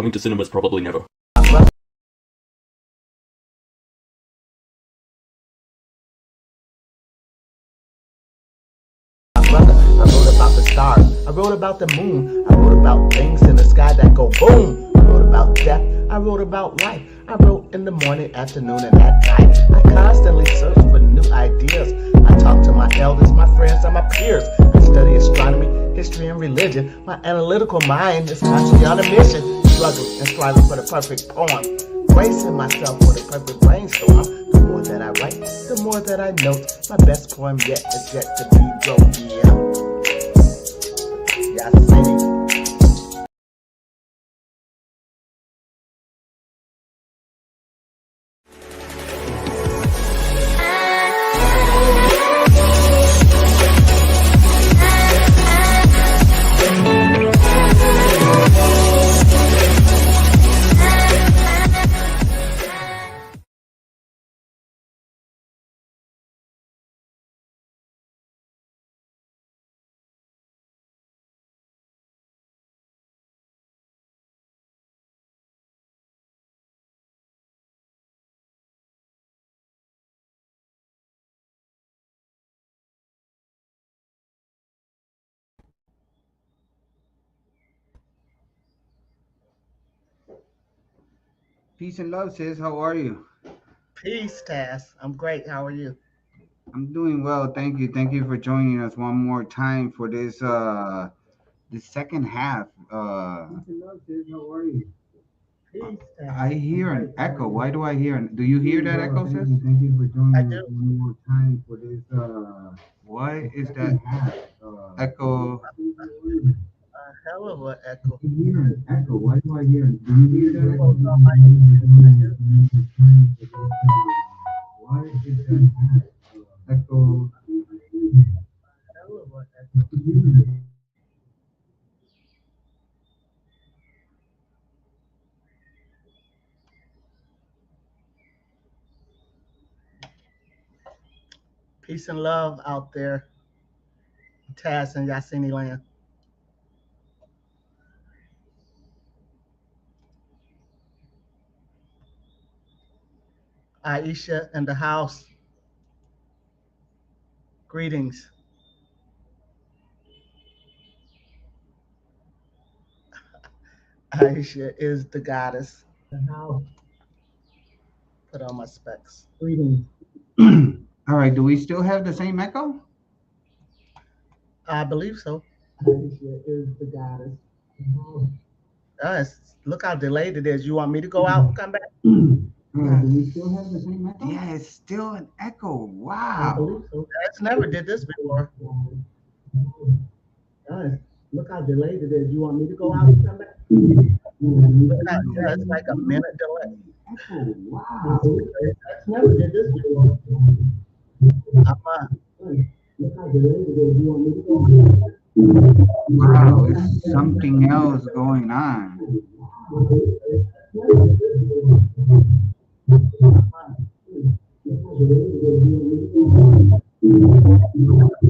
coming to cinemas probably never. I wrote about the stars, I wrote about the moon, I wrote about things in the sky that go boom. I wrote about death, I wrote about life, I wrote in the morning, afternoon, and at night. I constantly search for new ideas. I talk to my elders, my friends, and my peers. I study astronomy, history, and religion. My analytical mind is constantly on a mission, struggling and striving for the perfect poem, bracing myself for the perfect brainstorm. The more that I write, the more that I note. My best poem yet is yet to be wrote. Yeah, Yahssini. Peace and love, sis. How are you? Peace, Tazz. I'm great. How are you? I'm doing well. Thank you. Thank you for joining us one more time for this second half. Peace and love, sis. How are you? Peace, Tazz. I hear an echo. Why do I hear do you hear that echo, sis? Thank you for joining us one more time for this why is that echo? A hell of an echo. I hear an echo. Why do I hear do you hear that echo? Why is that echo? Hell of an echo. Peace and love out there, Tazz and Yahssini land. Aisha in the house. Greetings. Aisha is the goddess. The house. Put on my specs. Greetings. All right. Do we still have the same echo? I believe so. Aisha is the goddess. Look how delayed it is. You want me to go out and come back? Do we still have the same echo? Yeah, it's still an echo. I Wow. believe so. Tazz never did this before. Guys, look how delayed it is. You want me to go out and come back? Yeah, it's like a minute delay. Echo. Wow. Tazz never did this before. Look how delayed it is. You want me to go out and come back? Wow, it's something else going on.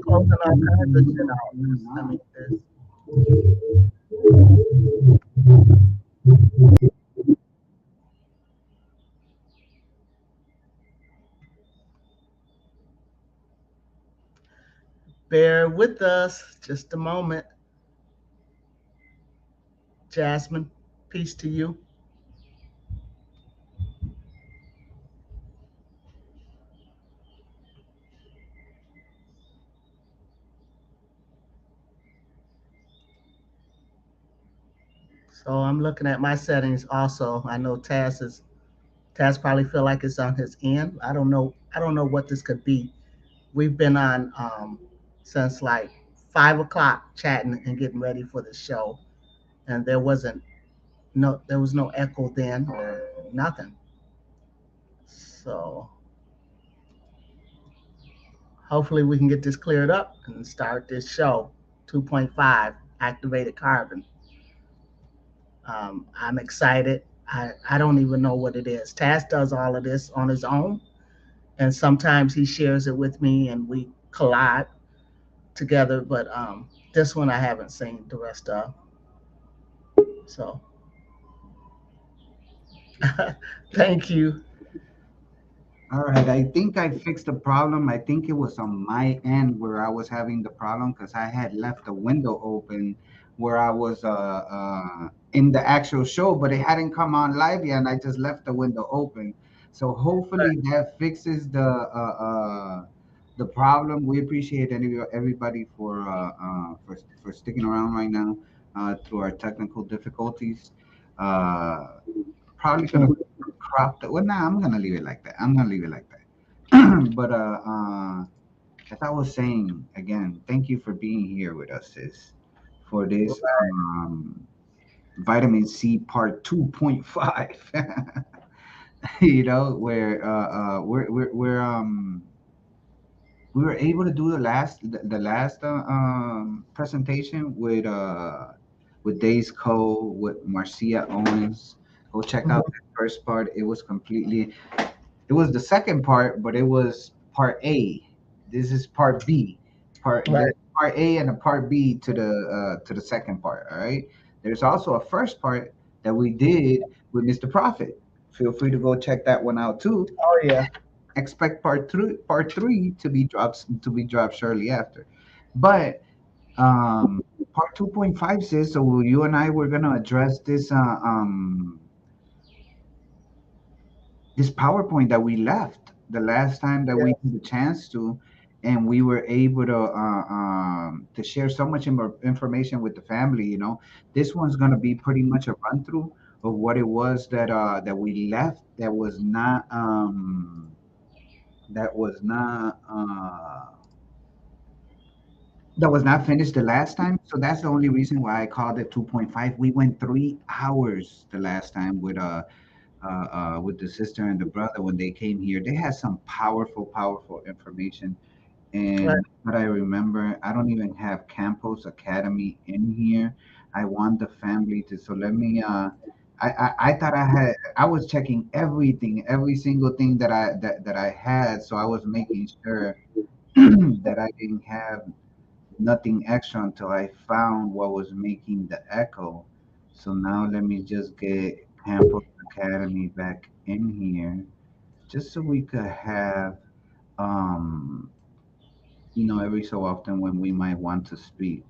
Closing all kinds of shit out. I mean, bear with us just a moment. Jasmine, peace to you. So I'm looking at my settings also. I know Tazz probably feel like it's on his end. I don't know. I don't know what this could be. We've been on since like 5 o'clock chatting and getting ready for the show, and there was no echo then or nothing. So hopefully we can get this cleared up and start this show. 2.5 activated carbon. I'm excited. I don't even know what it is. Taz does all of this on his own, and sometimes he shares it with me and we collide together. But this one I haven't seen the rest of. So Thank you. All right, I think I fixed the problem. I think it was on my end where I was having the problem because I had left the window open where I was in the actual show, but it hadn't come on live yet, and I just left the window open. So hopefully that fixes the problem. We appreciate everybody for sticking around right now through our technical difficulties. Uh, Probably gonna crop the. Well, nah, I'm gonna leave it like that. I'm gonna leave it like that. But as I was saying again, thank you for being here with us, sis, for this vitamin C part 2.5. Where we were able to do the last presentation with Days Cole with Marcia Owens. Go check out Mhm. that first part. It was the second part, but it was part A. This is part B. There's Right. part A and a part B to the second part. All right. There's also a first part that we did with Mr. Prophet. Feel free to go check that one out too. Oh yeah. Expect part three to be dropped shortly after. But part 2.5 says so. You and I were gonna address this PowerPoint that we left the last time that we Yeah. had a chance to, and we were able to share so much information with the family. This one's gonna be pretty much a run through of what it was that we left that was not finished the last time. So that's the only reason why I called it 2.5. We went 3 hours the last time with the sister and the brother when they came here. They had some powerful, powerful information. Right. And what I remember, I don't even have Campos Academy in here. I want the family to. So let me. I thought I was checking everything, every single thing that I had. So I was making sure that I didn't have nothing extra until I found what was making the echo. So now let me just get Campus Academy back in here, just so we could have, um, every so often when we might want to speak,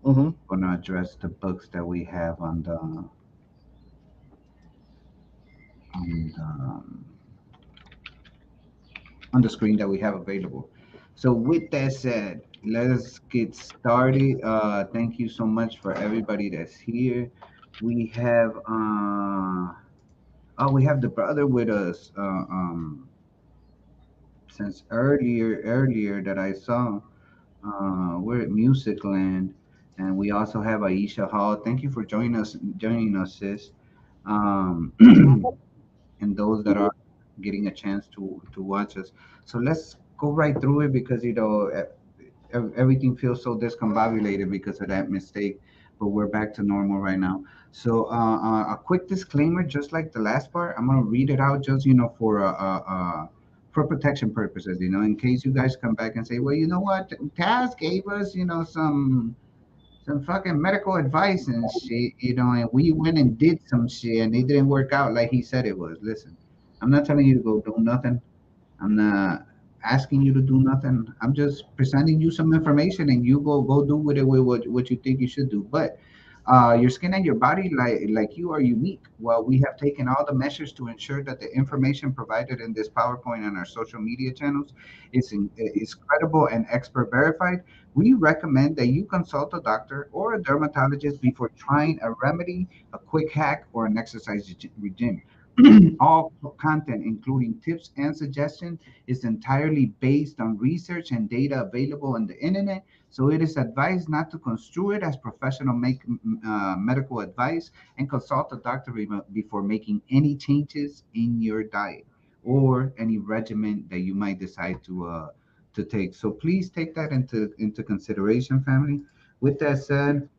Mm-hmm. gonna address the books that we have on the screen that we have available. So with that said, let us get started. Thank you so much for everybody that's here. We have we have the brother with us since earlier that I saw. We're at Music Land, and we also have Aisha Hall. Thank you for joining us, sis. Um, and those that are getting a chance to watch us. So let's go right through it because everything feels so discombobulated because of that mistake. But we're back to normal right now. So a quick disclaimer, just like the last part, I'm gonna read it out just for protection purposes. In case you guys come back and say, well, you know what, Taz gave us some fucking medical advice and shit, and we went and did some shit and it didn't work out like he said it was. Listen, I'm not telling you to go do nothing. I'm not asking you to do nothing. I'm just presenting you some information and you go do with it with what you think you should do. But your skin and your body, like you, are unique. While we have taken all the measures to ensure that the information provided in this PowerPoint and our social media channels is credible and expert verified, we recommend that you consult a doctor or a dermatologist before trying a remedy, a quick hack, or an exercise regime. All content, including tips and suggestions, is entirely based on research and data available on the internet. So it is advised not to construe it as professional medical advice, and consult a doctor before making any changes in your diet or any regimen that you might decide to take. So please take that into consideration, family. With that said,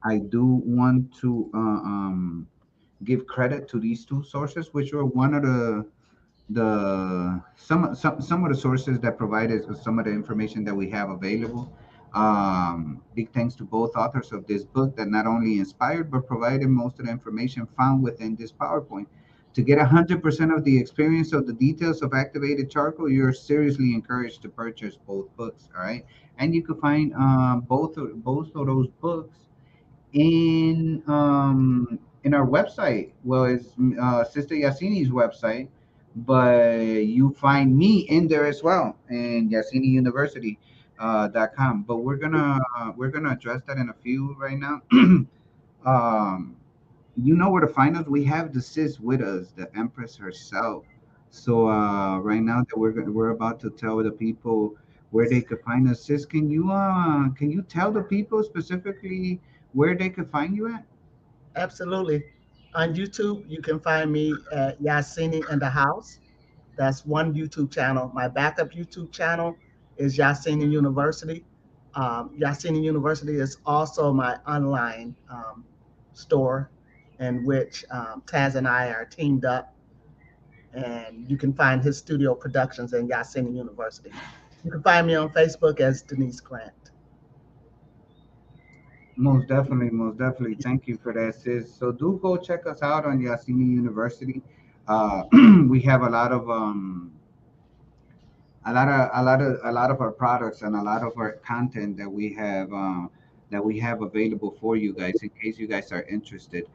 I do want to give credit to these two sources, which were one of the some of the sources that provided some of the information that we have available. Big thanks to both authors of this book that not only inspired but provided most of the information found within this PowerPoint. To get 100% of the experience of the details of activated charcoal, you're seriously encouraged to purchase both books. All right, and you can find both of those books in our website. Well, it's Sister Yassini's website, but you find me in there as well, in Yassini University .com. But we're gonna address that in a few right now. um, you know where to find us. We have the sis with us, the Empress herself. So right now that we're about to tell the people where they could find us, sis, can you tell the people specifically where they could find you at? Absolutely. On YouTube, you can find me at Yahssini in the House. That's one YouTube channel. My backup YouTube channel is Yahssini University. Yahssini University is also my online store in which Taz and I are teamed up, and you can find his studio productions in Yahssini University. You can find me on Facebook as Denise Grant. Most definitely, most definitely. Thank you for that, sis. So do go check us out on Yassini University. Uh, we have a lot of our products and a lot of our content that we have available for you guys in case you guys are interested.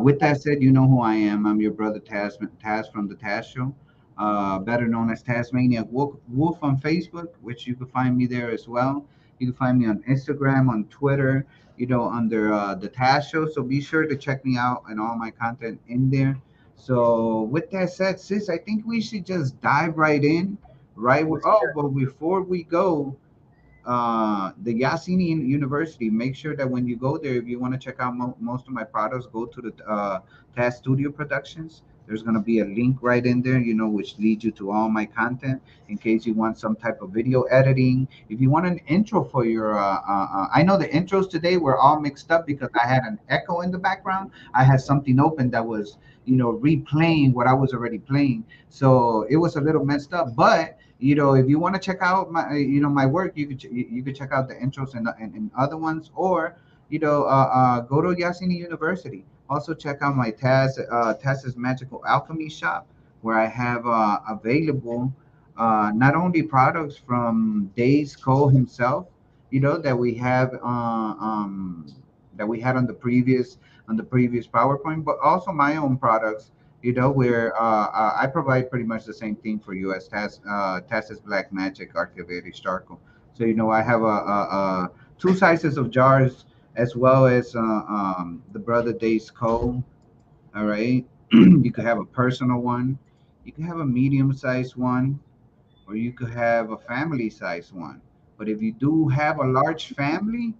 With that said, you know who I am. I'm your brother Taz from the Tazz Show, better known as Tasmaniac Wolf on Facebook, which you can find me there as well. You can find me on Instagram, on Twitter, under the Tazz Show. So be sure to check me out and all my content in there. So with that said, sis, I think we should just dive right in. Right. Yes, Oh, sir. but before we go, the Yasini University. Make sure that when you go there, if you want to check out most of my products, go to the Taz Studio Productions. There's going to be a link right in there, which leads you to all my content in case you want some type of video editing. If you want an intro for your, I know the intros today were all mixed up because I had an echo in the background. I had something open that was, replaying what I was already playing. So it was a little messed up, but if you want to check out my work, you could check out the intros and other ones, or go to Yasini University. Also check out my Taz's Magical Alchemy shop, where I have available not only products from Days Cole himself, that we had on the previous PowerPoint, but also my own products, where I provide pretty much the same thing for you as Taz's Black Magic Archivated Charcoal. So, I have two sizes of jars, as well as the Brother Days Cole. All right. You could have a personal one, you could have a medium sized one, or you could have a family size one. But if you do have a large family,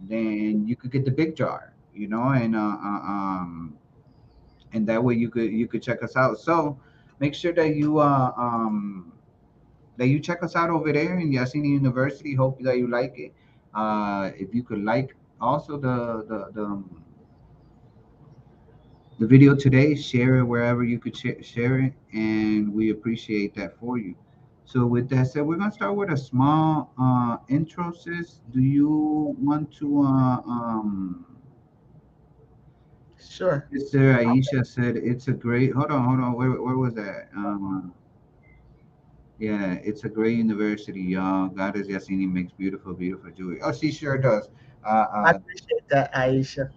then you could get the big jar, and that way you could check us out. So make sure that you check us out over there in Yasini University. Hope that you like it. If you could like also the video today, share it wherever you could share it, and we appreciate that for you. So with that said, we're gonna start with a small intro, sis. Do you want to Sure. Sister Aisha said it's a great. Hold on. Where was that? Yeah, it's a great university, y'all. Goddess Yassini makes beautiful, beautiful jewelry. Oh, she sure does. I Uh, appreciate that, Aisha.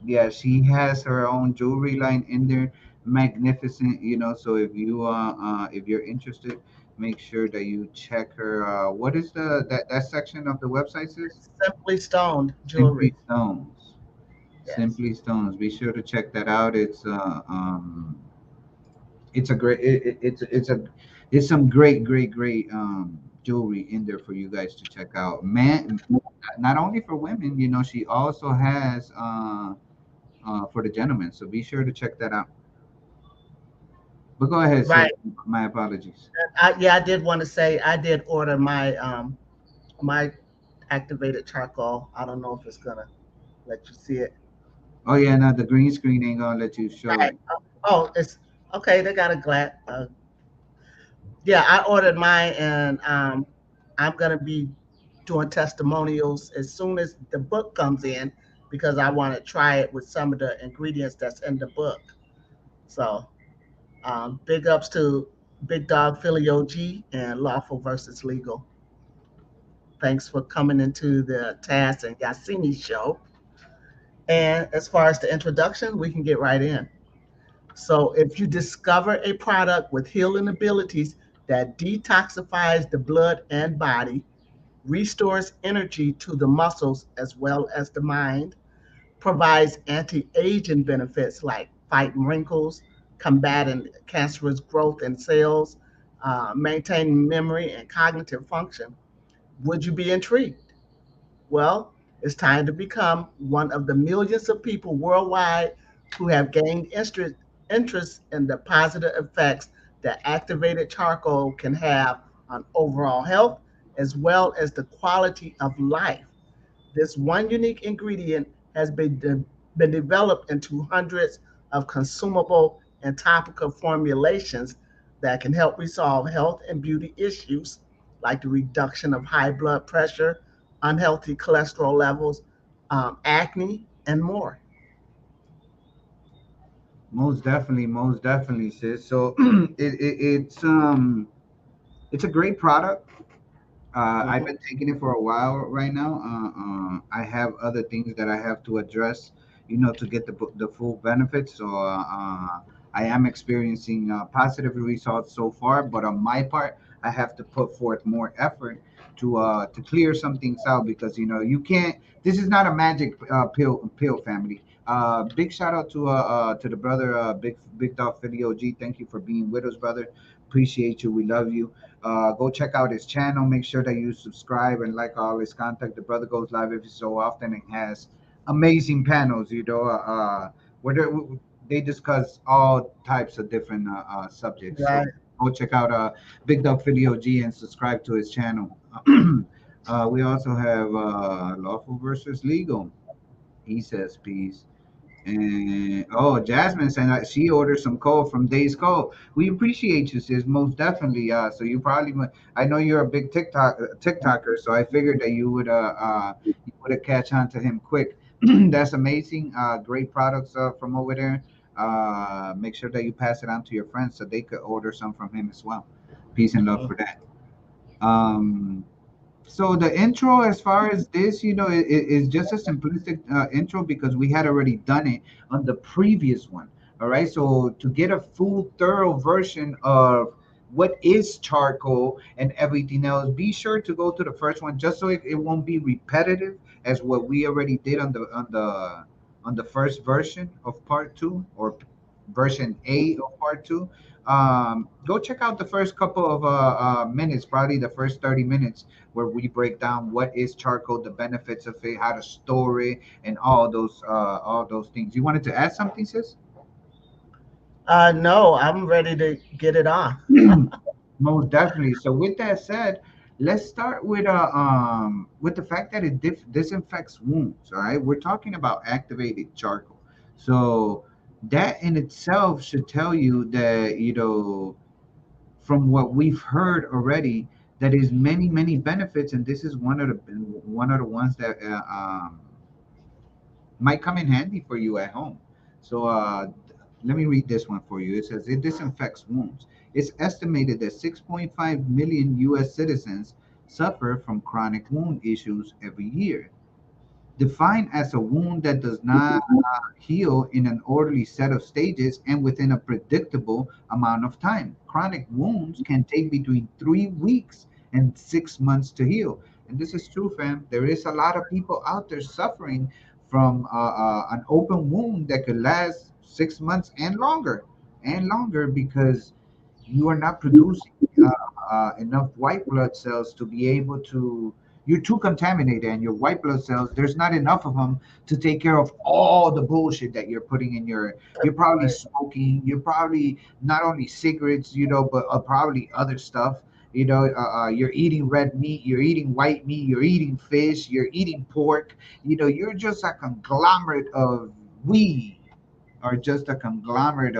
yeah, she has her own jewelry line in there, magnificent. So if you're interested, make sure that you check her. What is that section of the website is? Simply Stoned Simply Jewelry. Stones. Yes. Simply Stones. Be sure to check that out. It's a great it's some great, great, great jewelry in there for you guys to check out. Man, not only for women, she also has for the gentlemen. So be sure to check that out. But go ahead, sis. Right. My apologies. Yeah, I did want to say I did order my activated charcoal. I don't know if it's gonna let you see it. Oh yeah, no, the green screen ain't gonna let you show Right. it. Oh, it's okay. They got a glass. Yeah, I ordered mine, and I'm gonna be doing testimonials as soon as the book comes in because I want to try it with some of the ingredients that's in the book. So big ups to Big Dog Philly OG and Lawful versus Legal. Thanks for coming into the Tazz and Yahssini show. And as far as the introduction, we can get right in. So, if you discover a product with healing abilities that detoxifies the blood and body, restores energy to the muscles as well as the mind, provides anti aging benefits like fighting wrinkles, combating cancerous growth in cells, maintaining memory and cognitive function, would you be intrigued? Well, it's time to become one of the millions of people worldwide who have gained interest in the positive effects that activated charcoal can have on overall health as well as the quality of life. This one unique ingredient has been developed into hundreds of consumable and topical formulations that can help resolve health and beauty issues like the reduction of high blood pressure, unhealthy cholesterol levels, acne, and more. Most definitely, sis. So it's a great product. I've Mhm. been taking it for a while right now. I have other things that I have to address, to get the full benefits. So I am experiencing positive results so far, but on my part, I have to put forth more effort to clear some things out because you can't. This is not a magic pill family. Big shout out to the brother Big Dog Video G. Thank you for being with us, brother. Appreciate you. We love you. Go check out his channel. Make sure that you subscribe and like all his contact. The brother goes live every so often and has amazing panels. Where they discuss all types of different subjects. So Right. go check out Big Dog Video G and subscribe to his channel. We also have Lawful versus Legal. He says peace. And oh, Jasmine said that she ordered some coal from Days Coal. We appreciate you, sis, most definitely. So you probably, I know you're a big TikToker, so I figured that you would have catch on to him quick. That's amazing. Great products from over there. Make sure that you pass it on to your friends so they could order some from him as well. Peace and love Mhm. for that. Um, so the intro, as far as this, is just a simplistic intro because we had already done it on the previous one. All right. So to get a full, thorough version of what is charcoal and everything else, be sure to go to the first one just so it won't be repetitive as what we already did on the first version of part two or version A of part two. Go check out the first couple of minutes, probably the first 30 minutes where we break down what is charcoal, the benefits of it, how to store it, and all those things. You wanted to add something, sis? No, I'm ready to get it on. Most definitely. So with that said, let's start with the fact that it disinfects wounds. All right, we're talking about activated charcoal. So that in itself should tell you that from what we've heard already, that is many benefits, and this is one of the ones that might come in handy for you at home. So let me read this one for you. It says it disinfects wounds. It's estimated that 6.5 million U.S. citizens suffer from chronic wound issues every year, defined as a wound that does not heal in an orderly set of stages and within a predictable amount of time. Chronic wounds can take between 3 weeks and 6 months to heal. And this is true, fam. There is a lot of people out there suffering from an open wound that could last 6 months and longer because you are not producing enough white blood cells to be able to. You're too contaminated, and your white blood cells, there's not enough of them to take care of all the bullshit that you're putting in your. You're probably Right. smoking. You're probably not only cigarettes, but probably other stuff. You're eating red meat. You're eating white meat. You're eating fish. You're eating pork. You're just a conglomerate of we are just a conglomerate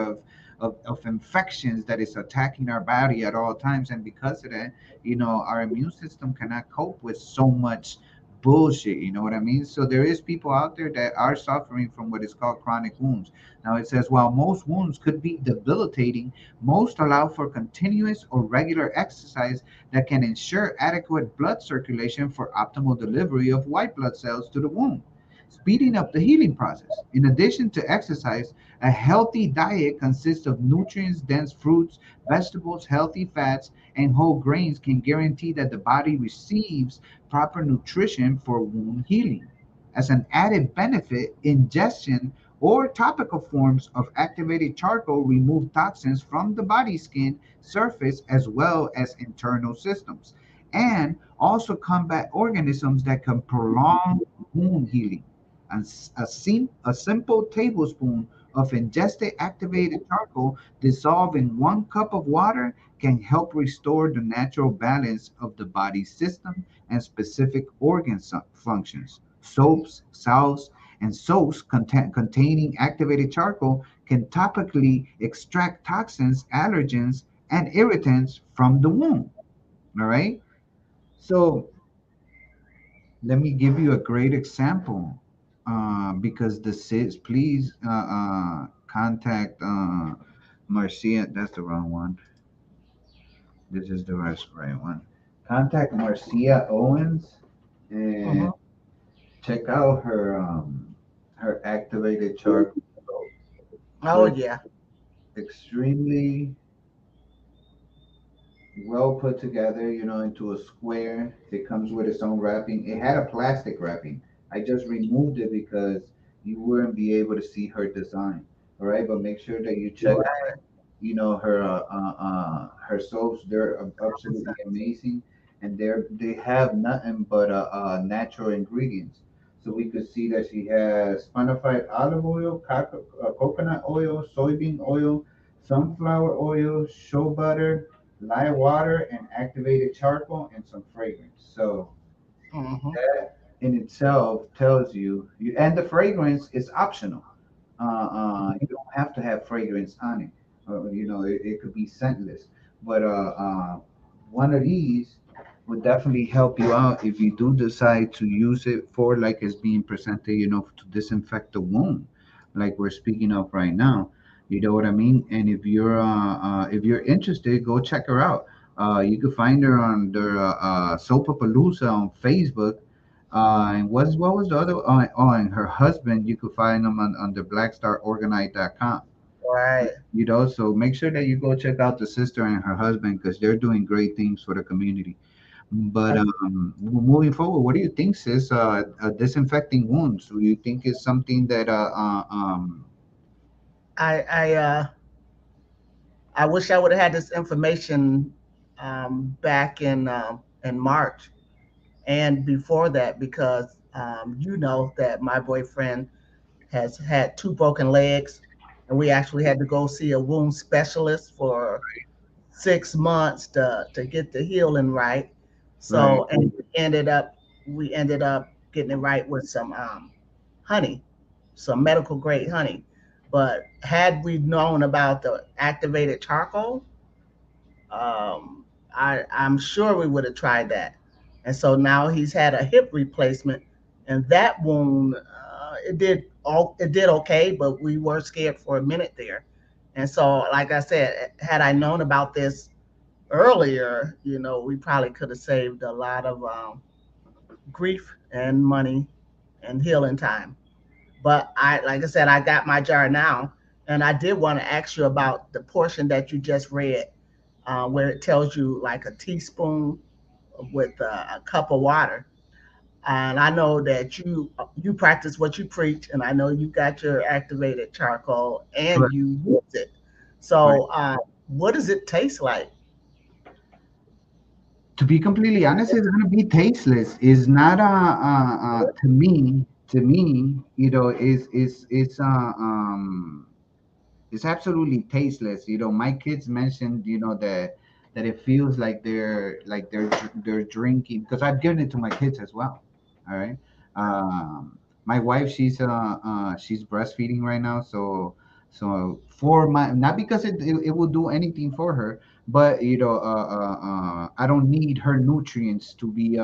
of infections that is attacking our body at all times. And because of that, our immune system cannot cope with so much bullshit. You know what I mean? So there is people out there that are suffering from what is called chronic wounds. Now it says while most wounds could be debilitating, most allow for continuous or regular exercise that can ensure adequate blood circulation for optimal delivery of white blood cells to the wound, speeding up the healing process. In addition to exercise, a healthy diet consists of nutrients dense fruits, vegetables, healthy fats, and whole grains can guarantee that the body receives proper nutrition for wound healing. As an added benefit, ingestion or topical forms of activated charcoal remove toxins from the body skin surface as well as internal systems, and also combat organisms that can prolong wound healing. And a simple tablespoon of ingested activated charcoal dissolved in 1 cup of water can help restore the natural balance of the body system and specific organ functions. Soaps, salves, and soaps containing activated charcoal can topically extract toxins, allergens, and irritants from the wound. All right. So let me give you a great example, because this is, please contact Marcia. That's the wrong one. This is the right one. Contact Marcia Owens and Hmm. check out her activated chart. Oh They're yeah. extremely well put together, into a square. It comes with its own wrapping. It had a plastic wrapping. I just removed it because you wouldn't be able to see her design. All right, but make sure that you check out, Right. her soaps. They're absolutely amazing, and they have nothing but natural ingredients. So we could see that she has spanified olive oil, coconut oil, soybean oil, sunflower oil, shea butter, lye water, and activated charcoal, and some fragrance. So Hmm. that in itself tells you, and the fragrance is optional. You don't have to have fragrance on it. It could be scentless. But one of these would definitely help you out if you do decide to use it for, like it's being presented, to disinfect the wound, like we're speaking of right now. You know what I mean? And if you're interested, go check her out. You can find her on the Sopapalooza on Facebook. And what was the other? And her husband, you could find them on the blackstarorganite.com. Right. So make sure that you go check out the sister and her husband because they're doing great things for the community. But I, moving forward, what do you think, sis? Disinfecting wounds. Do you think is something that I, I, uh, I wish I would have had this information back in March and before that because you know that my boyfriend has had two broken legs, and we actually had to go see a wound specialist for 6 months to get the healing right. right? So, and we ended up getting it right with some honey, some medical grade honey. But had we known about the activated charcoal, I'm sure we would have tried that. And so now he's had a hip replacement, and that wound, it did okay, but we were scared for a minute there. And so, like I said, had I known about this earlier, we probably could have saved a lot of grief and money and healing time. But like I said, I got my jar now, and I did want to ask you about the portion that you just read, where it tells you like a teaspoon with a cup of water. And I know that you practice what you preach, and I know you got your activated charcoal and Correct. you use it. Right. So, what does it taste like? To be completely honest, it's gonna be tasteless. It's not to me, it's absolutely tasteless. My kids mentioned, that it feels like they're drinking because I've given it to my kids as well. All right. My wife, she's breastfeeding right now, so So for my, not because it will do anything for her, but I don't need her nutrients to be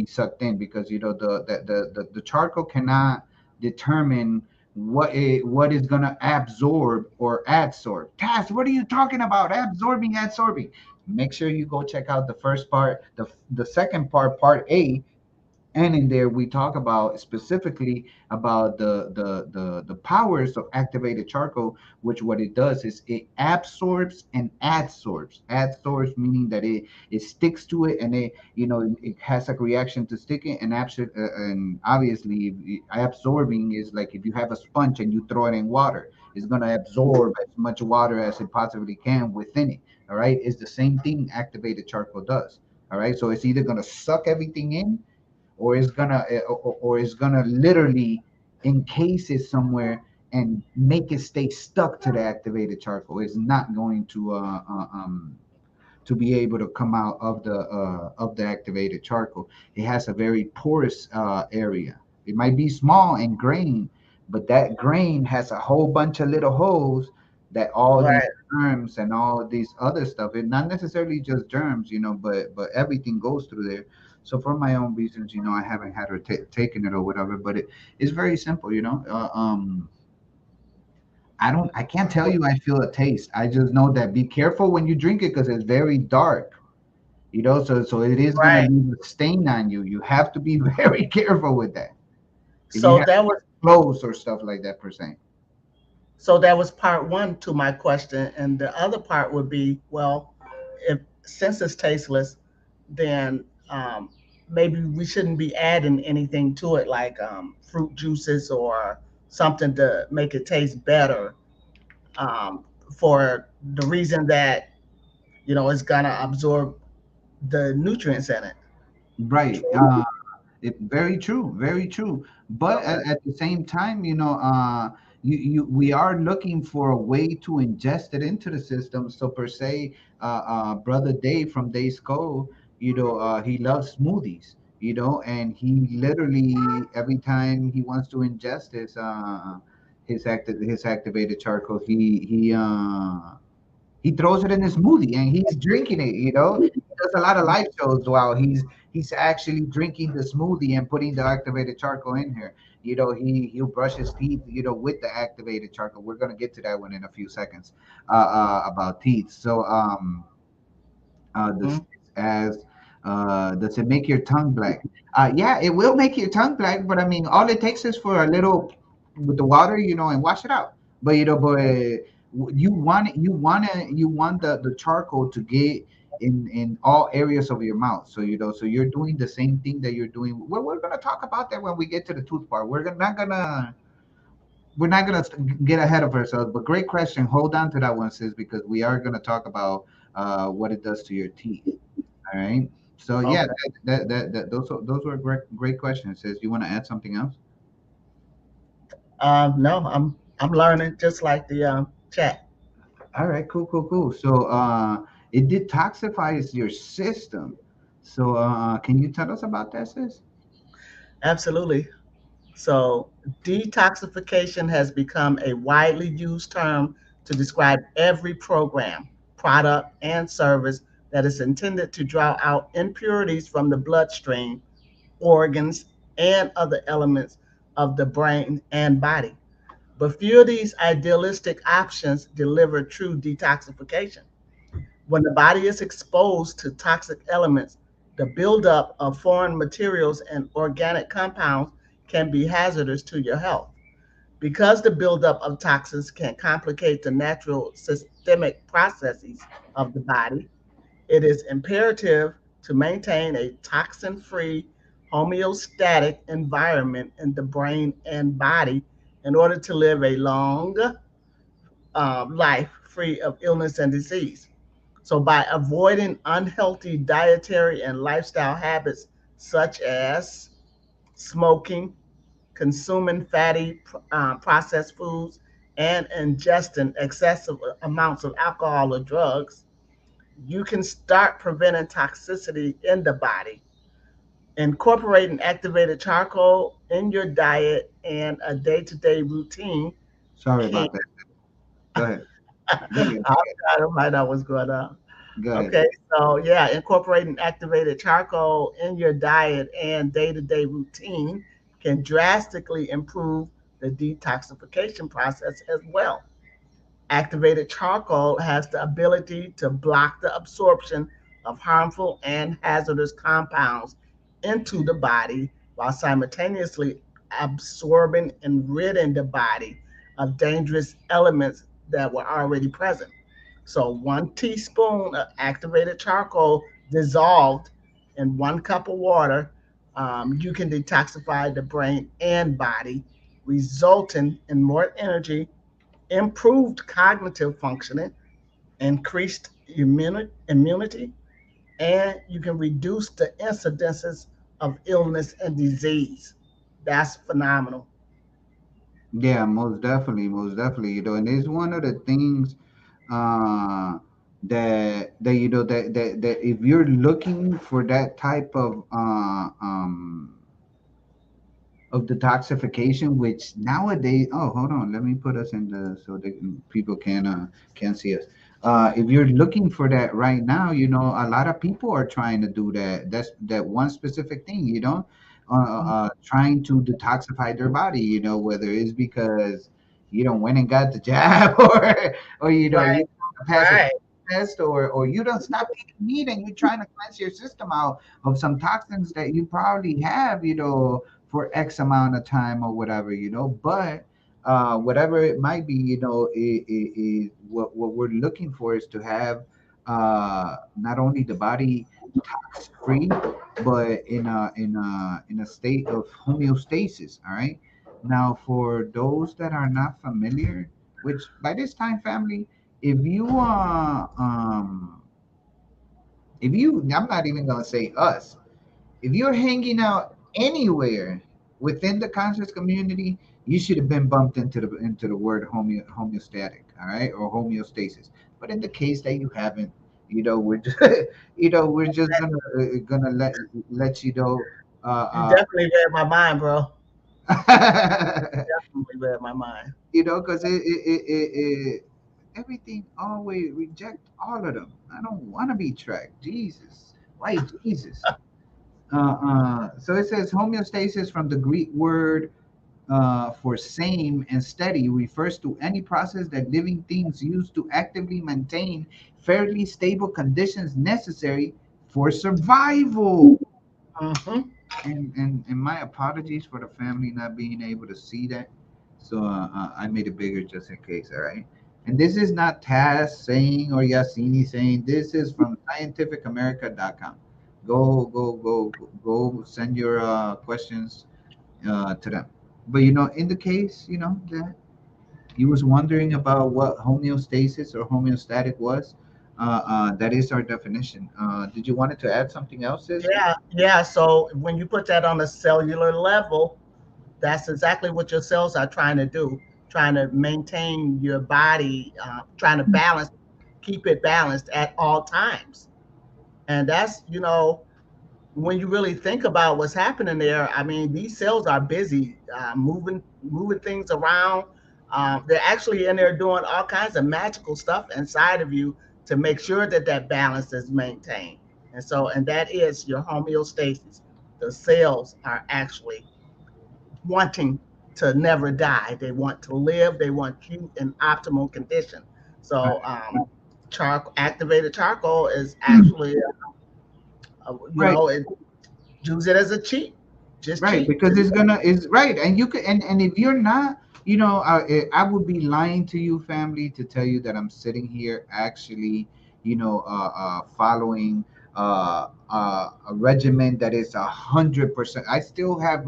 sucked in, because the charcoal cannot determine what is gonna absorb or adsorb. Taz, what are you talking about? Absorbing, adsorbing. Make sure you go check out the first part, the second part, part A, and in there we talk about specifically about the powers of activated charcoal, which what it does is it absorbs and adsorbs, meaning that it sticks to it, and it has a reaction to sticking, and and obviously absorbing is like if you have a sponge and you throw it in water, it's going to absorb as much water as it possibly can within it. All right, it's the same thing activated charcoal does. All right, so it's either going to suck everything in, or it's gonna literally encase it somewhere and make it stay stuck to the activated charcoal. It's not going to be able to come out of the activated charcoal. It has a very porous area. It might be small and grain, but that grain has a whole bunch of little holes that all these Right. germs and all these other stuff. It not necessarily just germs, but everything goes through there. So for my own reasons, I haven't had her taken it or whatever, but it's very simple. I can't tell you I feel a taste. I just know that be careful when you drink it because it's very dark. So it is gonna Right. leave a stain on you. You have to be very careful with that. If you So have that was clothes or stuff like that per se. so that was part one to my question, and the other part would be, well, if since it's tasteless, then maybe we shouldn't be adding anything to it, like fruit juices or something to make it taste better, for the reason that it's gonna absorb the nutrients in it. Right. True. Very true, very true. But Okay. at the same time, we are looking for a way to ingest it into the system. So per se, brother Dave from Dave's Code, he loves smoothies, and he literally every time he wants to ingest his activated charcoal, he throws it in his smoothie and he's drinking it. He does a lot of live shows while he's actually drinking the smoothie and putting the activated charcoal in here. He'll brush his teeth, with the activated charcoal. We're gonna get to that one in a few seconds, about teeth. So this Mhm. as does it make your tongue black? Yeah, it will make your tongue black, but I mean, all it takes is for a little with the water, and wash it out. But you want the charcoal to get in all areas of your mouth. So you're doing the same thing that you're doing. We're gonna talk about that when we get to the tooth part. We're not gonna get ahead of ourselves. But great question. Hold on to that one, sis, because we are gonna talk about what it does to your teeth. All right. So yeah, Okay. those were great questions. Sis, you want to add something else? No, I'm learning just like the chat. All right, cool, cool, cool. So it detoxifies your system. So can you tell us about that, sis? Absolutely. So, detoxification has become a widely used term to describe every program, product, and service that is intended to draw out impurities from the bloodstream, organs, and other elements of the brain and body. But few of these idealistic options deliver true detoxification. When the body is exposed to toxic elements, the buildup of foreign materials and organic compounds can be hazardous to your health. Because the buildup of toxins can complicate the natural systemic processes of the body, it is imperative to maintain a toxin free, homeostatic environment in the brain and body in order to live a long life free of illness and disease. So, by avoiding unhealthy dietary and lifestyle habits such as smoking, consuming fatty processed foods, and ingesting excessive amounts of alcohol or drugs, you can start preventing toxicity in the body. Incorporating activated charcoal in your diet and a day to day routine Sorry can. about that. Go ahead. Go ahead. I'm trying to find out what's going on. Go ahead. Okay, so yeah, incorporating activated charcoal in your diet and day-to-day routine can drastically improve the detoxification process as well. Activated charcoal has the ability to block the absorption of harmful and hazardous compounds into the body while simultaneously absorbing and ridding the body of dangerous elements that were already present. So, 1 teaspoon of activated charcoal dissolved in 1 cup of water, you can detoxify the brain and body, resulting in more energy, improved cognitive functioning, increased immunity, and you can reduce the incidences of illness and disease. That's phenomenal. Yeah, most definitely, most definitely. And it's one of the things uh that that if you're looking for that type of detoxification, which nowadays, oh, hold on, let me put us in the so that people can see us. If you're looking for that right now, a lot of people are trying to do that. That's that one specific thing, trying to detoxify their body. Whether it's because went and got the jab, or Right, you pass a right. test, or you don't stop eating meat and you're trying to cleanse your system out of some toxins that you probably have, for X amount of time or whatever, but whatever it might be, what we're looking for is to have not only the body tox free, but in a state of homeostasis. All right. Now, for those that are not familiar, which by this time, family, if you I'm not even gonna say us, if you're hanging out anywhere within the conscious community, you should have been bumped into the word homeostatic, all right, or homeostasis. But in the case that you haven't, we're just, we're just gonna let you know, You definitely read my mind, bro. uh, Definitely read my mind. because everything always reject all of them. I don't want to be tracked. Jesus, why Jesus? So it says homeostasis from the Greek word for same and steady refers to any process that living things use to actively maintain fairly stable conditions necessary for survival. Hmm. And my apologies for the family not being able to see that. So I made it bigger just in case. All right. And this is not Tazz saying or Yahssini saying. This is from scientificamerica.com. Go send your questions to them. But in the case, that you was wondering about what homeostasis or homeostatic was, that is our definition. Did you wanted to add something else, sis? Yeah, yeah. So when you put that on a cellular level, that's exactly what your cells are trying to do, trying to maintain your body, trying to balance, keep it balanced at all times. And that's, when you really think about what's happening there, I mean, these cells are busy moving things around. They're actually in there doing all kinds of magical stuff inside of you to make sure that that balance is maintained. And that is your homeostasis. The cells are actually wanting to never die. They want to live. They want you in optimal condition. So, activated charcoal is actually, Right. it use it as a cheat. Just Right, cheat. because it's gonna is right, and you could, and if you're not, I would be lying to you, family, to tell you that I'm sitting here actually, following a regimen that is 100%. I still have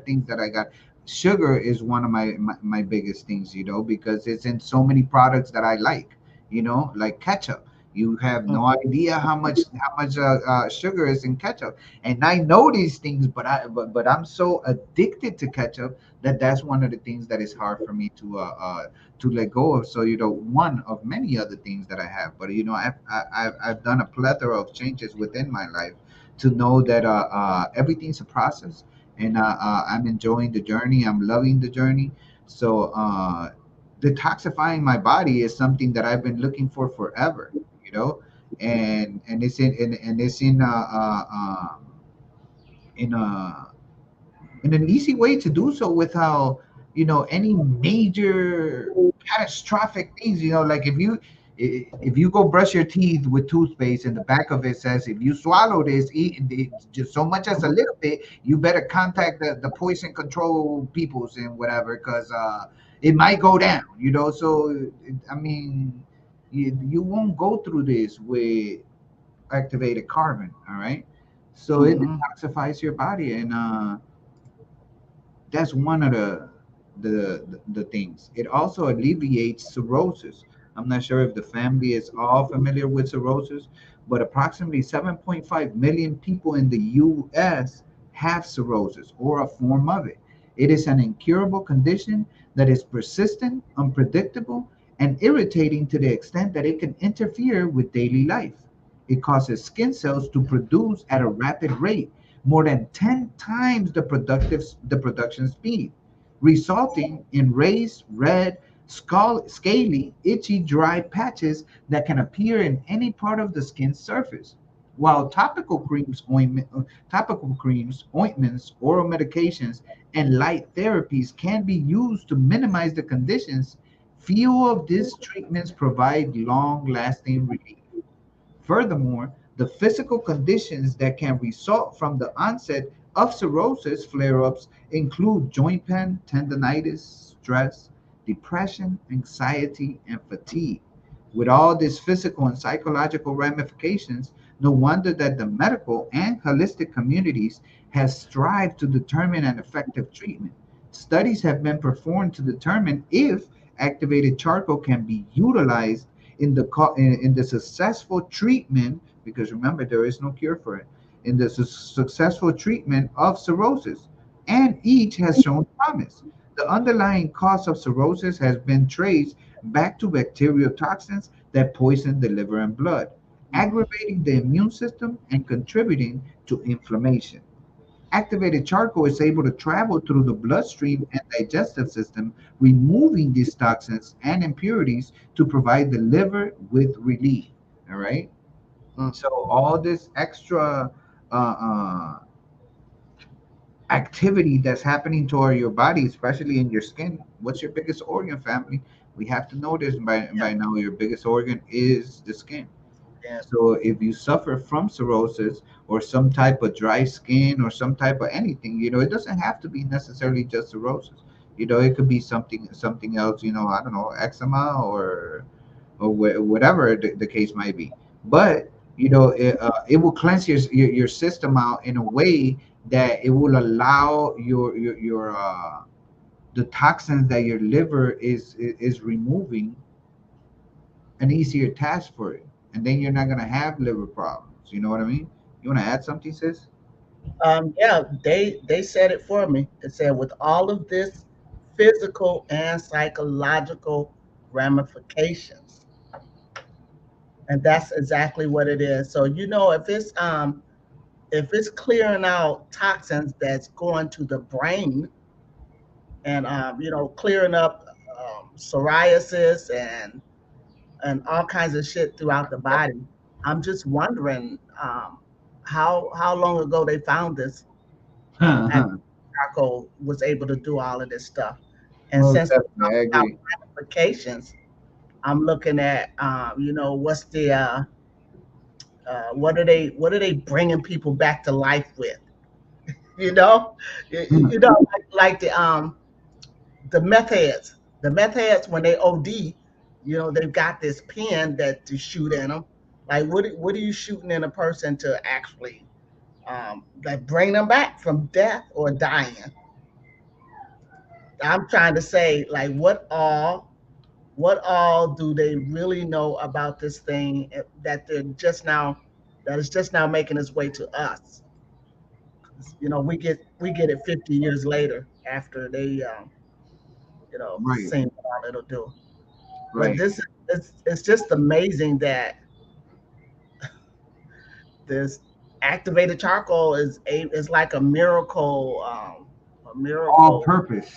things that I got. Sugar is one of my biggest things, because it's in so many products that I like ketchup. You have Mm. no idea how much sugar is in ketchup, and I know these things, but I'm so addicted to ketchup that's one of the things that is hard for me to let go of. So one of many other things that I have, but I've done a plethora of changes within my life to know that everything's a process, and I'm enjoying the journey. I'm loving the journey. So detoxifying my body is something that I've been looking for forever, you know, and it's and it's in a and an easy way to do so without any major catastrophic things. Like if you go brush your teeth with toothpaste and the back of it says if you swallow this, eat just so much as a little bit, you better contact the poison control peoples and whatever, because it might go down, so I mean, you won't go through this with activated carbon. All right, so it Mm-hmm. detoxifies your body, and that's one of the things. It also alleviates cirrhosis. I'm not sure if the family is all familiar with cirrhosis, but approximately 7.5 million people in the US have cirrhosis or a form of it. It is an incurable condition that is persistent, unpredictable, and irritating to the extent that it can interfere with daily life. It causes skin cells to produce at a rapid rate, more than 10 times the production speed, resulting in raised, red, scaly, itchy, dry patches that can appear in any part of the skin's surface. While topical creams, ointments, oral medications, and light therapies can be used to minimize the conditions, few of these treatments provide long-lasting relief. Furthermore, the physical conditions that can result from the onset of cirrhosis flare ups include joint pain, tendonitis, stress, depression, anxiety, and fatigue. With all these physical and psychological ramifications, no wonder that the medical and holistic communities have strived to determine an effective treatment. Studies have been performed to determine if activated charcoal can be utilized in the successful treatment, because remember there is no cure for it, in the successful treatment of cirrhosis, and each has shown promise. The underlying cause of cirrhosis has been traced back to bacterial toxins that poison the liver and blood, aggravating the immune system and contributing to inflammation. Activated charcoal is able to travel through the bloodstream and digestive system, removing these toxins and impurities to provide the liver with relief. All right. So all this extra uh, uh, activity that's happening to your body, especially in your skin. What's your biggest organ, family? We have to know this by now. Your biggest organ is the skin. Yeah. So if you suffer from cirrhosis or some type of dry skin or some type of anything, it doesn't have to be necessarily just cirrhosis. It could be something else. I don't know, eczema or whatever the case might be. But it will cleanse your system out in a way that it will allow your the toxins that your liver is removing an easier task for it, and then you're not gonna have liver problems. You know what I mean? You want to add something, sis? Yeah, they said it for me. It said with all of this physical and psychological ramifications, and that's exactly what it is. So if it's clearing out toxins that's going to the brain, and clearing up psoriasis and all kinds of shit throughout the body. I'm just wondering how long ago they found this after Charcoal was able to do all of this stuff. And Most since definitely, we're I talking about agree. ramifications, I'm looking at what's the what are they bringing people back to life with? You know, like the meth heads. The meth heads when they OD, they've got this pen that to shoot in them. Like what are you shooting in a person to actually like bring them back from death or dying? I'm trying to say like what all do they really know about this thing that is just now making its way to us? We get it 50 years later after they Right, seen what all it'll do. But right. it's just amazing that this activated charcoal is like a All miracle. purpose.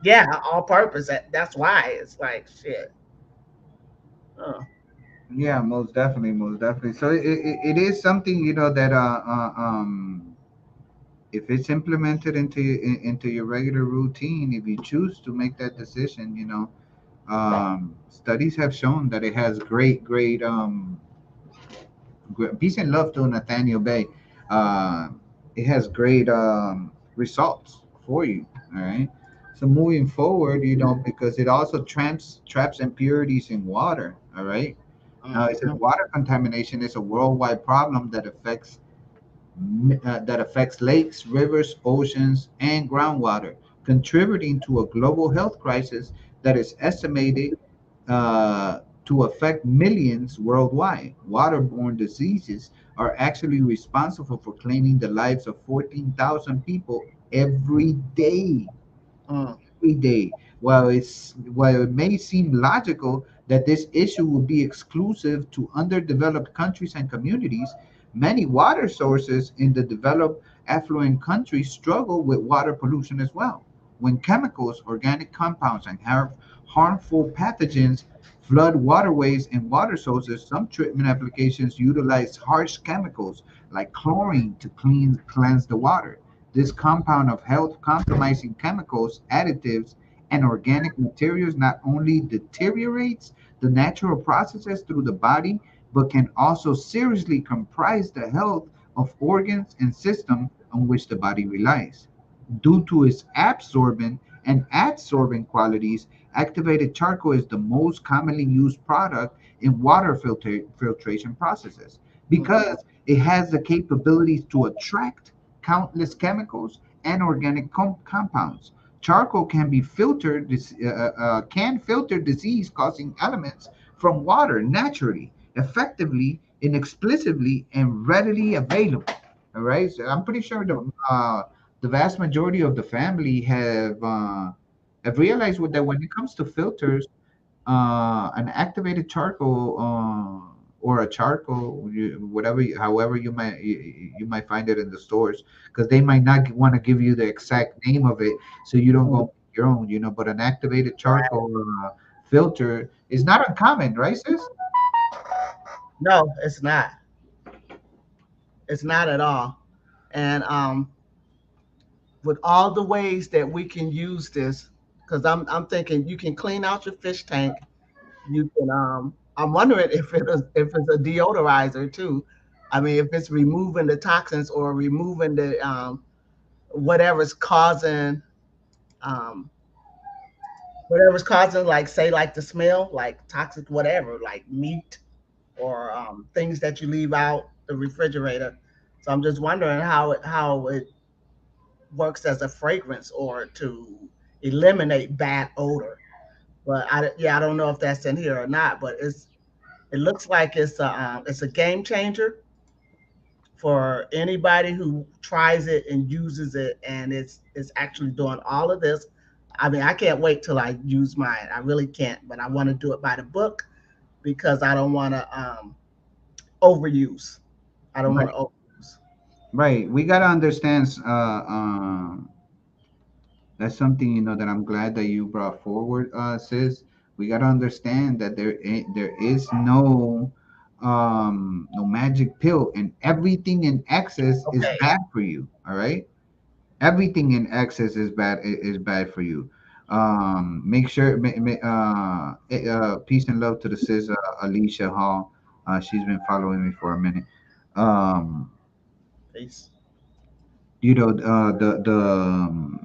Yeah, all purpose. That's why it's like shit. Uh, Yeah, most definitely, most definitely. So it is something, that if it's implemented into your regular routine, if you choose to make that decision, studies have shown that it has peace and love to Nathaniel Bay. Uh, it has great results for you. All right. So moving forward, because it also traps impurities in water. All right. Now it says mhm, water contamination is a worldwide problem that affects lakes, rivers, oceans, and groundwater, contributing to a global health crisis that is estimated to affect millions worldwide. Waterborne diseases are actually responsible for claiming the lives of 14,000 people every day. mm, Every day. While it may seem logical that this issue will be exclusive to underdeveloped countries and communities, many water sources in the developed affluent countries struggle with water pollution as well. When chemicals, organic compounds, and harmful pathogens flood waterways and water sources, some treatment applications utilize harsh chemicals like chlorine to cleanse the water. This compound of health compromising chemicals, additives, and organic materials not only deteriorates the natural processes through the body, but can also seriously compromise the health of organs and systems on which the body relies. Due to its absorbent and adsorbent qualities, activated charcoal is the most commonly used product in water filtration processes mhm, because it has the capabilities to attract countless chemicals and organic compounds. Charcoal can filter disease-causing elements from water naturally, effectively, inexplicably, and readily available. All right, so I'm pretty sure the vast majority of the family have realized that when it comes to filters, an activated charcoal or a charcoal, however you might find it in the stores, because they might not want to give you the exact name of it, so you don't go mm. make your own. But an activated Right. charcoal filter is not uncommon, right, sis? No, it's not. It's not at all. And with all the ways that we can use this, because I'm thinking you can clean out your fish tank. You can I'm wondering if it's a deodorizer too. I mean, if it's removing the toxins or removing the whatever's causing um whatever's causing, like, say, like the smell, like toxic whatever, like meat or things that you leave out the refrigerator. So I'm just wondering how it works as a fragrance or to eliminate bad odor. But yeah, I don't know if that's in here or not. But it looks like it's a game changer for anybody who tries it and uses it, and it's actually doing all of this. I mean, I can't wait till I use mine. I really can't, but I want to do it by the book because I don't want to overuse. I don't want Right, to overuse. right. We gotta understand. That's something that I'm glad that you brought forward, sis. We gotta understand that there is no magic pill, and everything in excess is Okay. bad for you. All right, everything in excess is bad for you. Make sure, peace and love to the sis, Alicia Hall. She's been following me for a minute. Um, Peace. the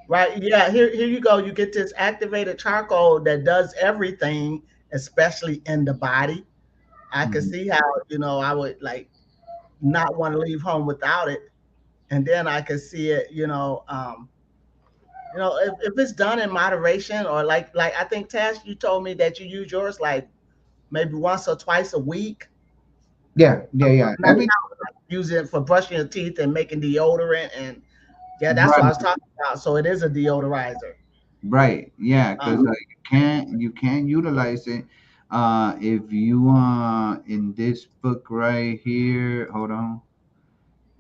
Right. Yeah. Here you go. You get this activated charcoal that does everything, especially in the body. I could Mhm. see how I would like not want to leave home without it, and then I could see it. If it's done in moderation, or like I think Tash, you told me that you use yours like maybe once or twice a week. Yeah, yeah, yeah. Not use it for brushing your teeth and making deodorant, and yeah, that's what I Right, was talking about. So it is a deodorizer. right, yeah, because Um, you can utilize it. If you in this book right here, hold on.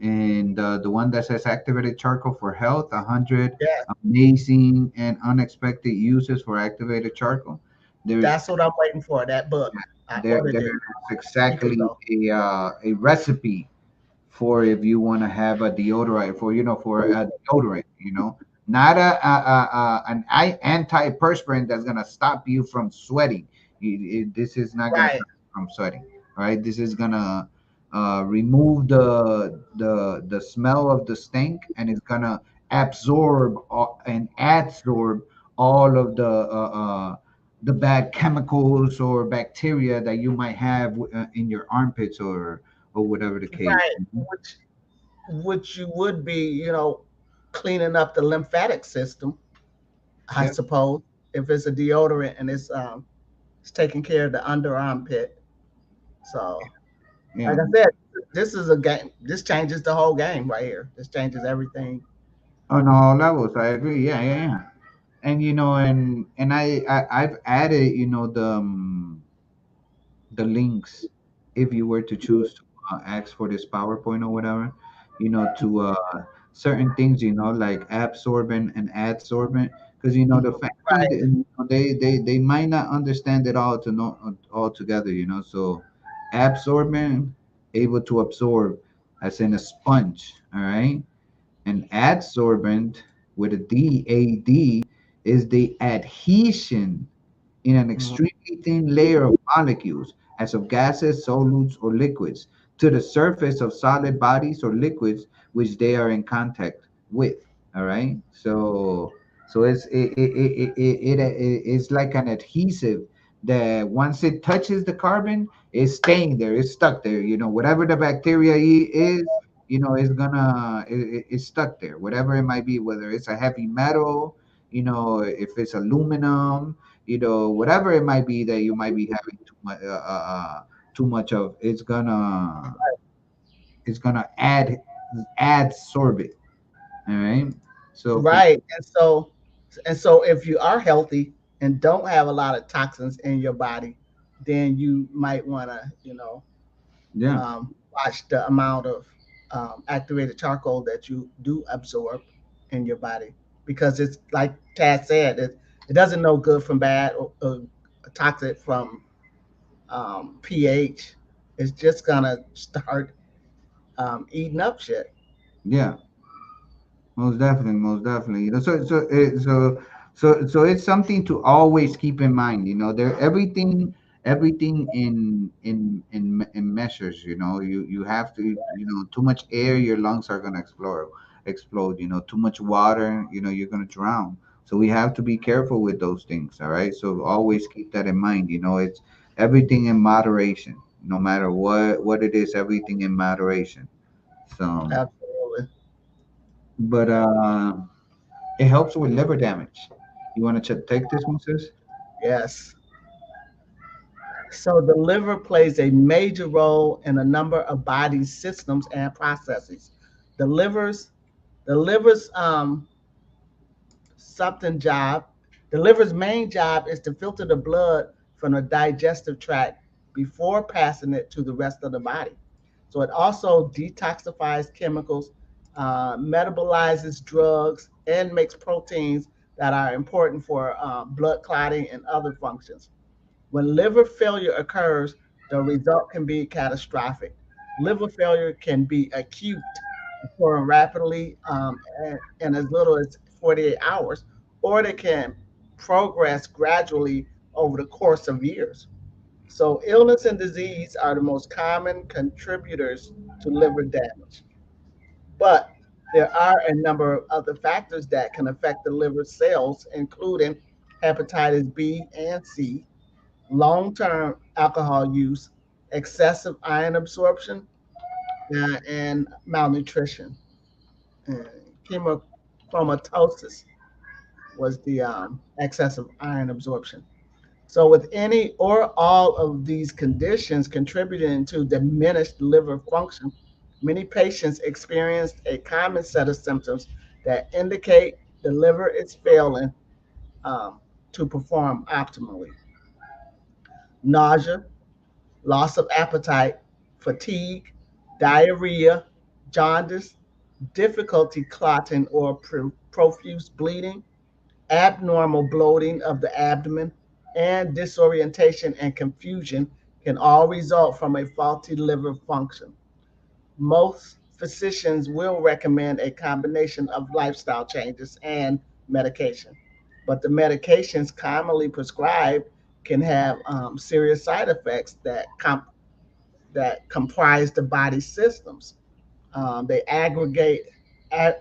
And the one that says activated charcoal for health, 100 Yeah, amazing and unexpected uses for activated charcoal. There's that's what I'm waiting for. That book. I ordered there's it a week exactly ago. a recipe for if you want to have a deodorant for for a deodorant, not an antiperspirant that's gonna stop you from sweating. This is not gonna Right, stop you from sweating. All right, this is gonna remove the smell of the stink, and it's gonna absorb and adsorb all of the bad chemicals or bacteria that you might have in your armpits or whatever the case. right. Which you would be, cleaning up the lymphatic system, I Yeah, suppose, if it's a deodorant and it's taking care of the underarm pit. So, yeah. like I said, this is a game. This changes the whole game right here. This changes everything. On all levels, I agree. Yeah, yeah, yeah. And I've added the links if you were to choose to ask for this PowerPoint or whatever, to certain things, like absorbent and adsorbent, because the family Right, they might not understand it all to know all together, so absorbent, able to absorb, as in a sponge, all right. An adsorbent with a DAD is the adhesion in an mhm, extremely thin layer of molecules, as of gases, solutes, or liquids, to the surface of solid bodies or liquids which they are in contact with. All right. So it's like an adhesive that once it touches the carbon, it's staying there. It's stuck there. Whatever the bacteria is, it's stuck there. Whatever it might be, whether it's a heavy metal, if it's aluminum, whatever it might be that you might be having too much of, it's gonna add sorbet. All right. So for right. And so if you are healthy and don't have a lot of toxins in your body, then you might want to, yeah, watch the amount of activated charcoal that you do absorb in your body, because it's like Taz said, it doesn't know good from bad, or toxic from pH. It's just gonna start eating up shit. yeah. Most definitely, most definitely. So it's something to always keep in mind. There everything in measures. You have to. Too much air, your lungs are gonna explode. Explode. Too much water, you're gonna drown. So we have to be careful with those things. All right. So always keep that in mind. It's everything in moderation. No matter what it is, everything in moderation. So, Absolutely. but it helps with liver damage. You want to take this one, sis? Yes. So the liver plays a major role in a number of body systems and processes. The liver's the liver's something job. The liver's main job is to filter the blood from the digestive tract before passing it to the rest of the body. So it also detoxifies chemicals, metabolizes drugs, and makes proteins that are important for blood clotting and other functions. When liver failure occurs, the result can be catastrophic. Liver failure can be acute, occurring rapidly in as little as 48 hours, or they can progress gradually over the course of years. So, illness and disease are the most common contributors to liver damage. But there are a number of other factors that can affect the liver cells, including hepatitis B and C, long-term alcohol use, excessive iron absorption, and malnutrition. Uh, Hemochromatosis was the excessive iron absorption. So, with any or all of these conditions contributing to diminished liver function, many patients experienced a common set of symptoms that indicate the liver is failing um, to perform optimally: nausea, loss of appetite, fatigue, diarrhea, jaundice, difficulty clotting or profuse bleeding, abnormal bloating of the abdomen, and disorientation and confusion can all result from a faulty liver function. Most physicians will recommend a combination of lifestyle changes and medication, but the medications commonly prescribed can have serious side effects that comprise the body's systems. They a-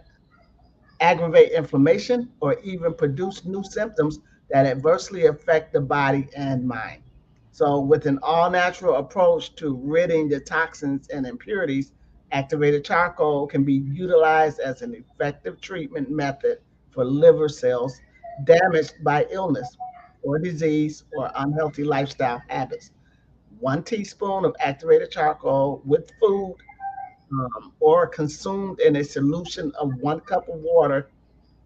aggravate inflammation, or even produce new symptoms that adversely affect the body and mind. So, with an all natural approach to ridding the toxins and impurities, activated charcoal can be utilized as an effective treatment method for liver cells damaged by illness or disease or unhealthy lifestyle habits. 1 teaspoon of activated charcoal with food or consumed in a solution of 1 cup of water,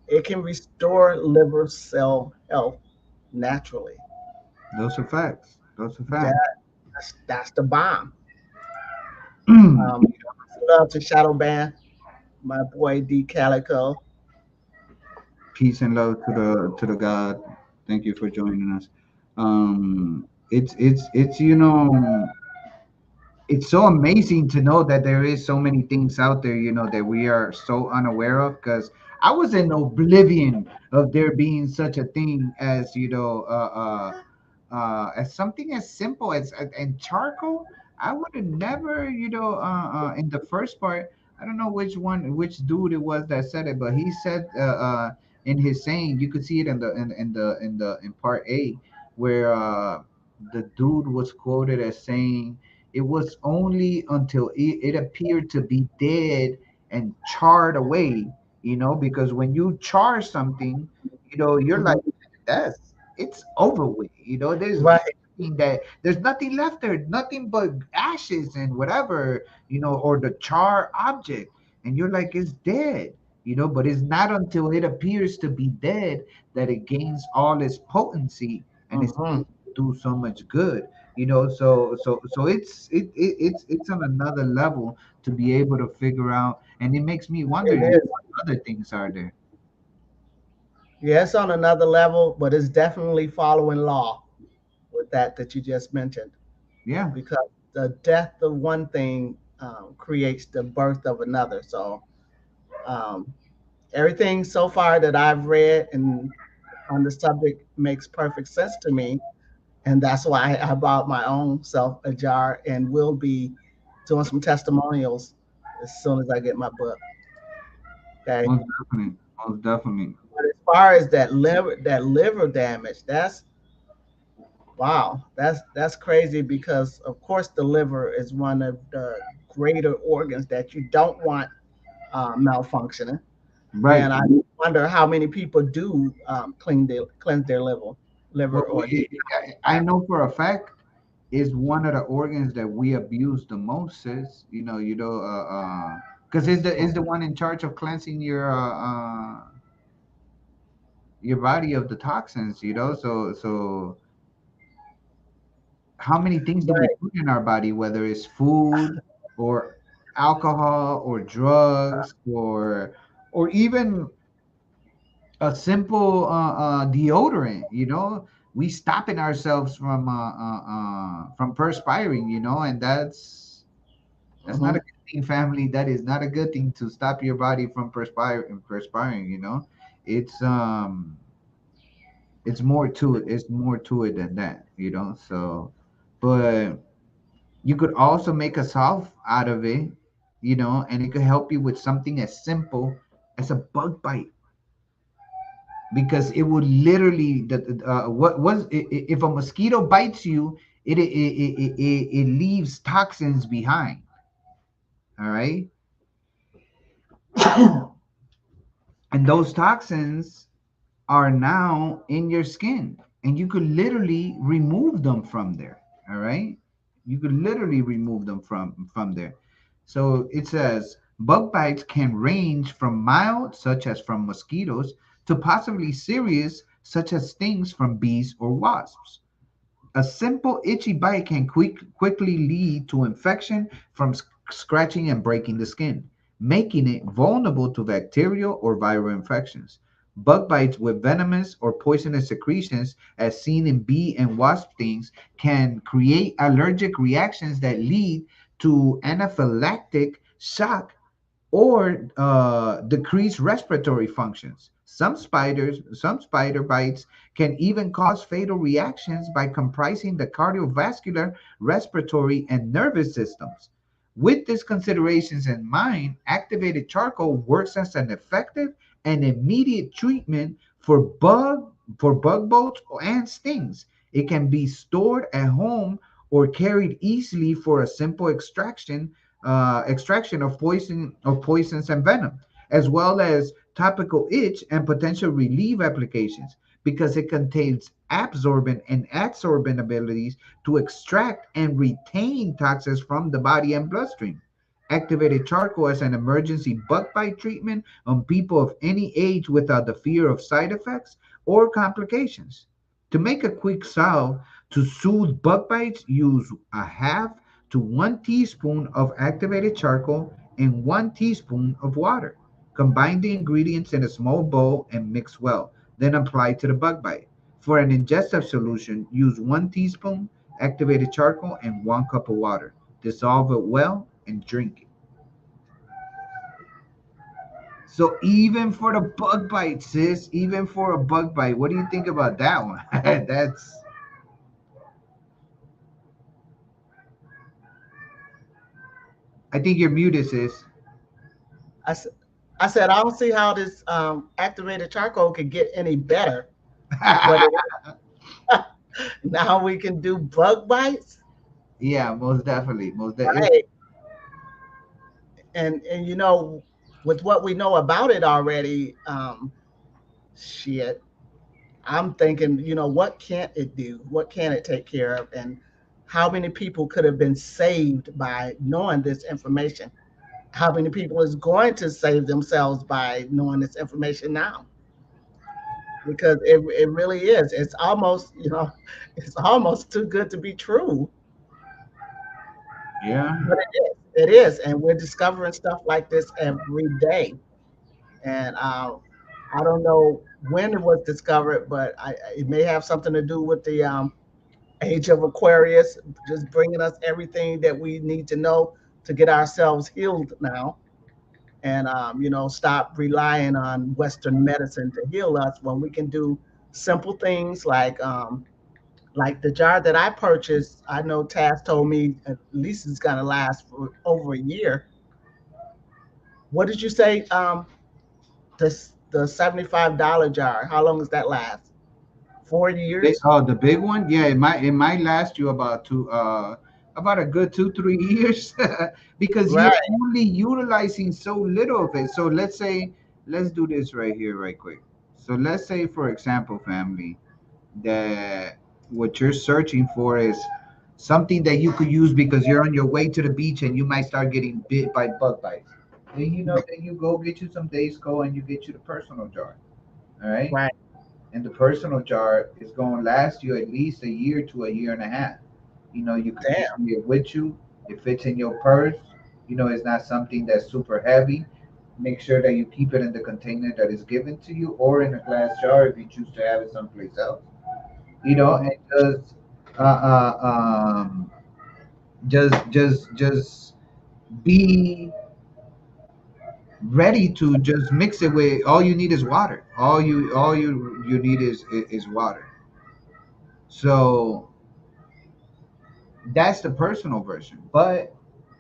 it can restore liver cell health naturally. Those are facts. Those are That, facts. that's the bomb. Um, love to shadow ban my boy D Calico. Peace and love to the God. Thank you for joining us. It's it's so amazing to know that there is so many things out there, that we are so unaware of. Because I was in oblivion of there being such a thing as as something as simple as and charcoal. I would have never, in the first part, I don't know which dude it was that said it, but he said in his saying, you could see it in part A, where the dude was quoted as saying it was only until it appeared to be dead and charred away, because when you char something, you're like, Mhm. that's it's over with. Right. There's nothing left there, nothing but ashes and whatever, or the char object, and you're like, it's dead, but it's not until it appears to be dead that it gains all its potency and it's Hmm. able to do so much good. So it's on another level to be able to figure out, and it makes me wonder, It is. what other things are there. Yeah, it's on another level, but it's definitely following law with that you just mentioned, Yeah. because the death of one thing creates the birth of another. So um, everything so far that I've read and on the subject makes perfect sense to me, and that's why I bought my own self a jar and will be doing some testimonials as soon as I get my book. Okay, Most definitely. Most definitely. but as far as that liver damage, that's wow, that's crazy, because of course the liver is one of the greater organs that you don't want malfunctioning. Right. And I wonder how many people do cleanse their liver Well, or detox I that. know for a fact is one of the organs that we abuse the most. Is because is the one in charge of cleansing your body of the toxins. So how many things do we Right. put in our body, whether it's food or alcohol or drugs or even a simple deodorant, we stopping ourselves from perspiring, and that's not a Hmm. good thing, family. That is not a good thing to stop your body from perspiring, it's it's more to it. It's more to it than that, so but you could also make a salve out of it, and it could help you with something as simple as a bug bite, because it would literally what was if a mosquito bites you, it leaves toxins behind. All right. And those toxins are now in your skin, and you could literally remove them from there. All right. You could literally remove them from there. So it says bug bites can range from mild, such as from mosquitoes, to possibly serious, such as stings from bees or wasps. A simple itchy bite can quickly lead to infection from scratching and breaking the skin. making it vulnerable to bacterial or viral infections. Bug bites with venomous or poisonous secretions, as seen in bee and wasp stings, can create allergic reactions that lead to anaphylactic shock or decrease respiratory functions. Some spider bites can even cause fatal reactions by comprising the cardiovascular, respiratory, and nervous systems. With these considerations in mind, activated charcoal works as an effective and immediate treatment for bug bites and stings. It can be stored at home or carried easily for a simple extraction of poisons and venom, as well as topical itch and potential relief applications, because it contains absorbent and adsorbent abilities to extract and retain toxins from the body and bloodstream. Activated charcoal as an emergency bug bite treatment on people of any age without the fear of side effects or complications. To make a quick salve to soothe bug bites, use a half to 1 teaspoon of activated charcoal and 1 teaspoon of water. Combine the ingredients in a small bowl and mix well, then apply to the bug bite. For an ingestive solution, use 1 teaspoon activated charcoal and 1 cup of water. Dissolve it well and drink it. So even for the bug bite, sis, even for a bug bite, what do you think about that one? That's I think you're muted, sis. I, s- I said, I don't see how this activated charcoal could get any better. But now we can do bug bites, Yeah, most definitely. right? And with what we know about it already, shit, I'm thinking, what can't it do? What can it take care of? And how many people could have been saved by knowing this information? How many people is going to save themselves by knowing this information now? Because it really is. It's almost, it's almost too good to be true. Yeah, But it is. It is. And we're discovering stuff like this every day. And I don't know when it was discovered, but it may have something to do with the age of Aquarius, just bringing us everything that we need to know to get ourselves healed now. And stop relying on Western medicine to heal us when we can do simple things like the jar that I purchased. I know Taz told me at least it's gonna last for over a year. What did you say? The $75 jar. How long does that last? 4 years? the big one. Yeah, it might last you about a good 2 3 years because you're Right. only utilizing so little of it. So let's do this right here, right quick. So let's say, for example, family, that what you're searching for is something that you could use because you're on your way to the beach and you might start getting bit by bug bites. Then you go get you some Daysco and you get you the personal jar. All right. Right. And the personal jar is going to last you at least a year to a year and a half. You could Damn. carry it with you. It fits in your purse. It's not something that's super heavy. Make sure that you keep it in the container that is given to you or in a glass jar if you choose to have it someplace else. Hmm. And uh, uh, um, just be ready to just mix it with. All you need is water. All you need is water. So that's the personal version. But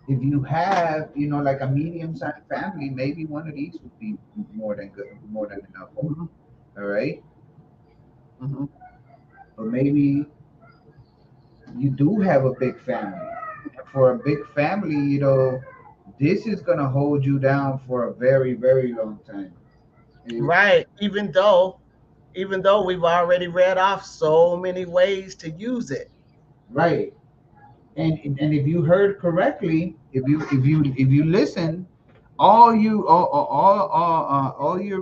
if you have, like a medium-sized family, maybe one of these would be more than good, more than enough for Hmm. you. All right. Hmm. Or maybe you do have a big family. For a big family, this is gonna hold you down for a very, very long time. Eh, Right. Even though we've already read off so many ways to use it. right. And if you heard correctly, if you listen, all you're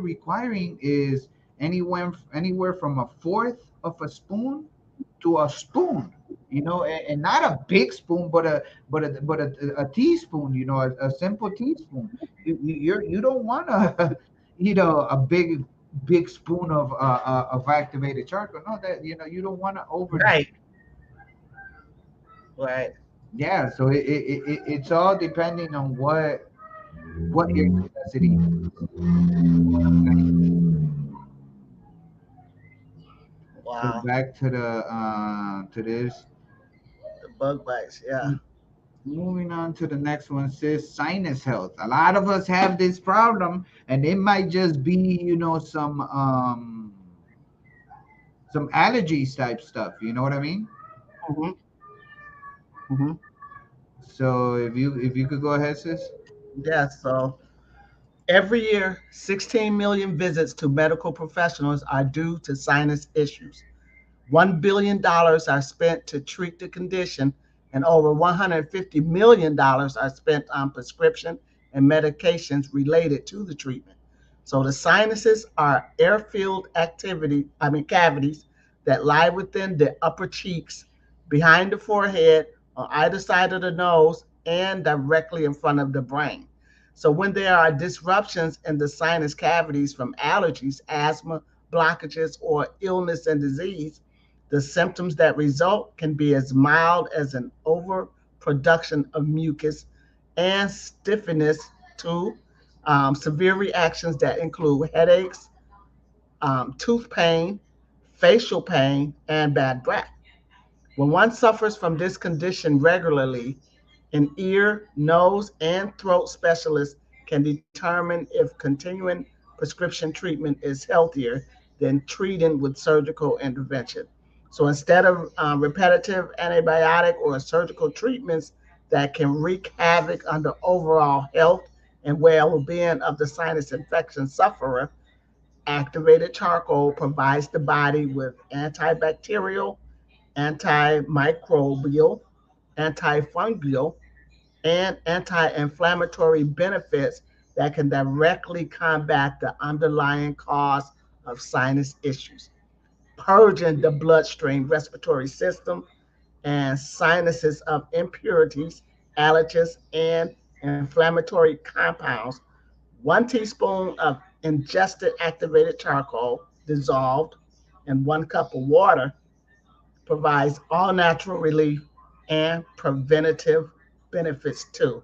requiring is anywhere from a fourth of a spoon to a spoon. and not a big spoon, but a teaspoon, a simple teaspoon. You don't want a a big spoon of activated charcoal. No, that you don't want to overdose. Right. Right. Yeah, so it's all depending on what your necessity is. You know what I'm saying? So Wow. back to the to this. The bug bites. Yeah. Moving on to the next one, says sinus health. A lot of us have this problem, and it might just be, some allergies type stuff. You know what I mean? Hmm. Hmm. So if you could go ahead, sis. Yeah. So every year, 16 million visits to medical professionals are due to sinus issues. $1 billion are spent to treat the condition, and over $150 million are spent on prescription and medications related to the treatment. So the sinuses are air-filled cavities that lie within the upper cheeks, behind the forehead, on either side of the nose, and directly in front of the brain. So when there are disruptions in the sinus cavities from allergies, asthma, blockages, or illness and disease, the symptoms that result can be as mild as an overproduction of mucus and stiffness to severe reactions that include headaches, tooth pain, facial pain, and bad breath. When one suffers from this condition regularly, an ear, nose, and throat specialist can determine if continuing prescription treatment is healthier than treating with surgical intervention. So instead of repetitive antibiotic or surgical treatments that can wreak havoc on the overall health and well being of the sinus infection sufferer, activated charcoal provides the body with antibacterial, antimicrobial, antifungal, and anti inflammatory benefits that can directly combat the underlying cause of sinus issues, purging the bloodstream respiratory system and sinuses of impurities, allergens, and inflammatory compounds. 1 teaspoon of ingested activated charcoal dissolved in 1 cup of water provides all natural relief and preventative benefits too.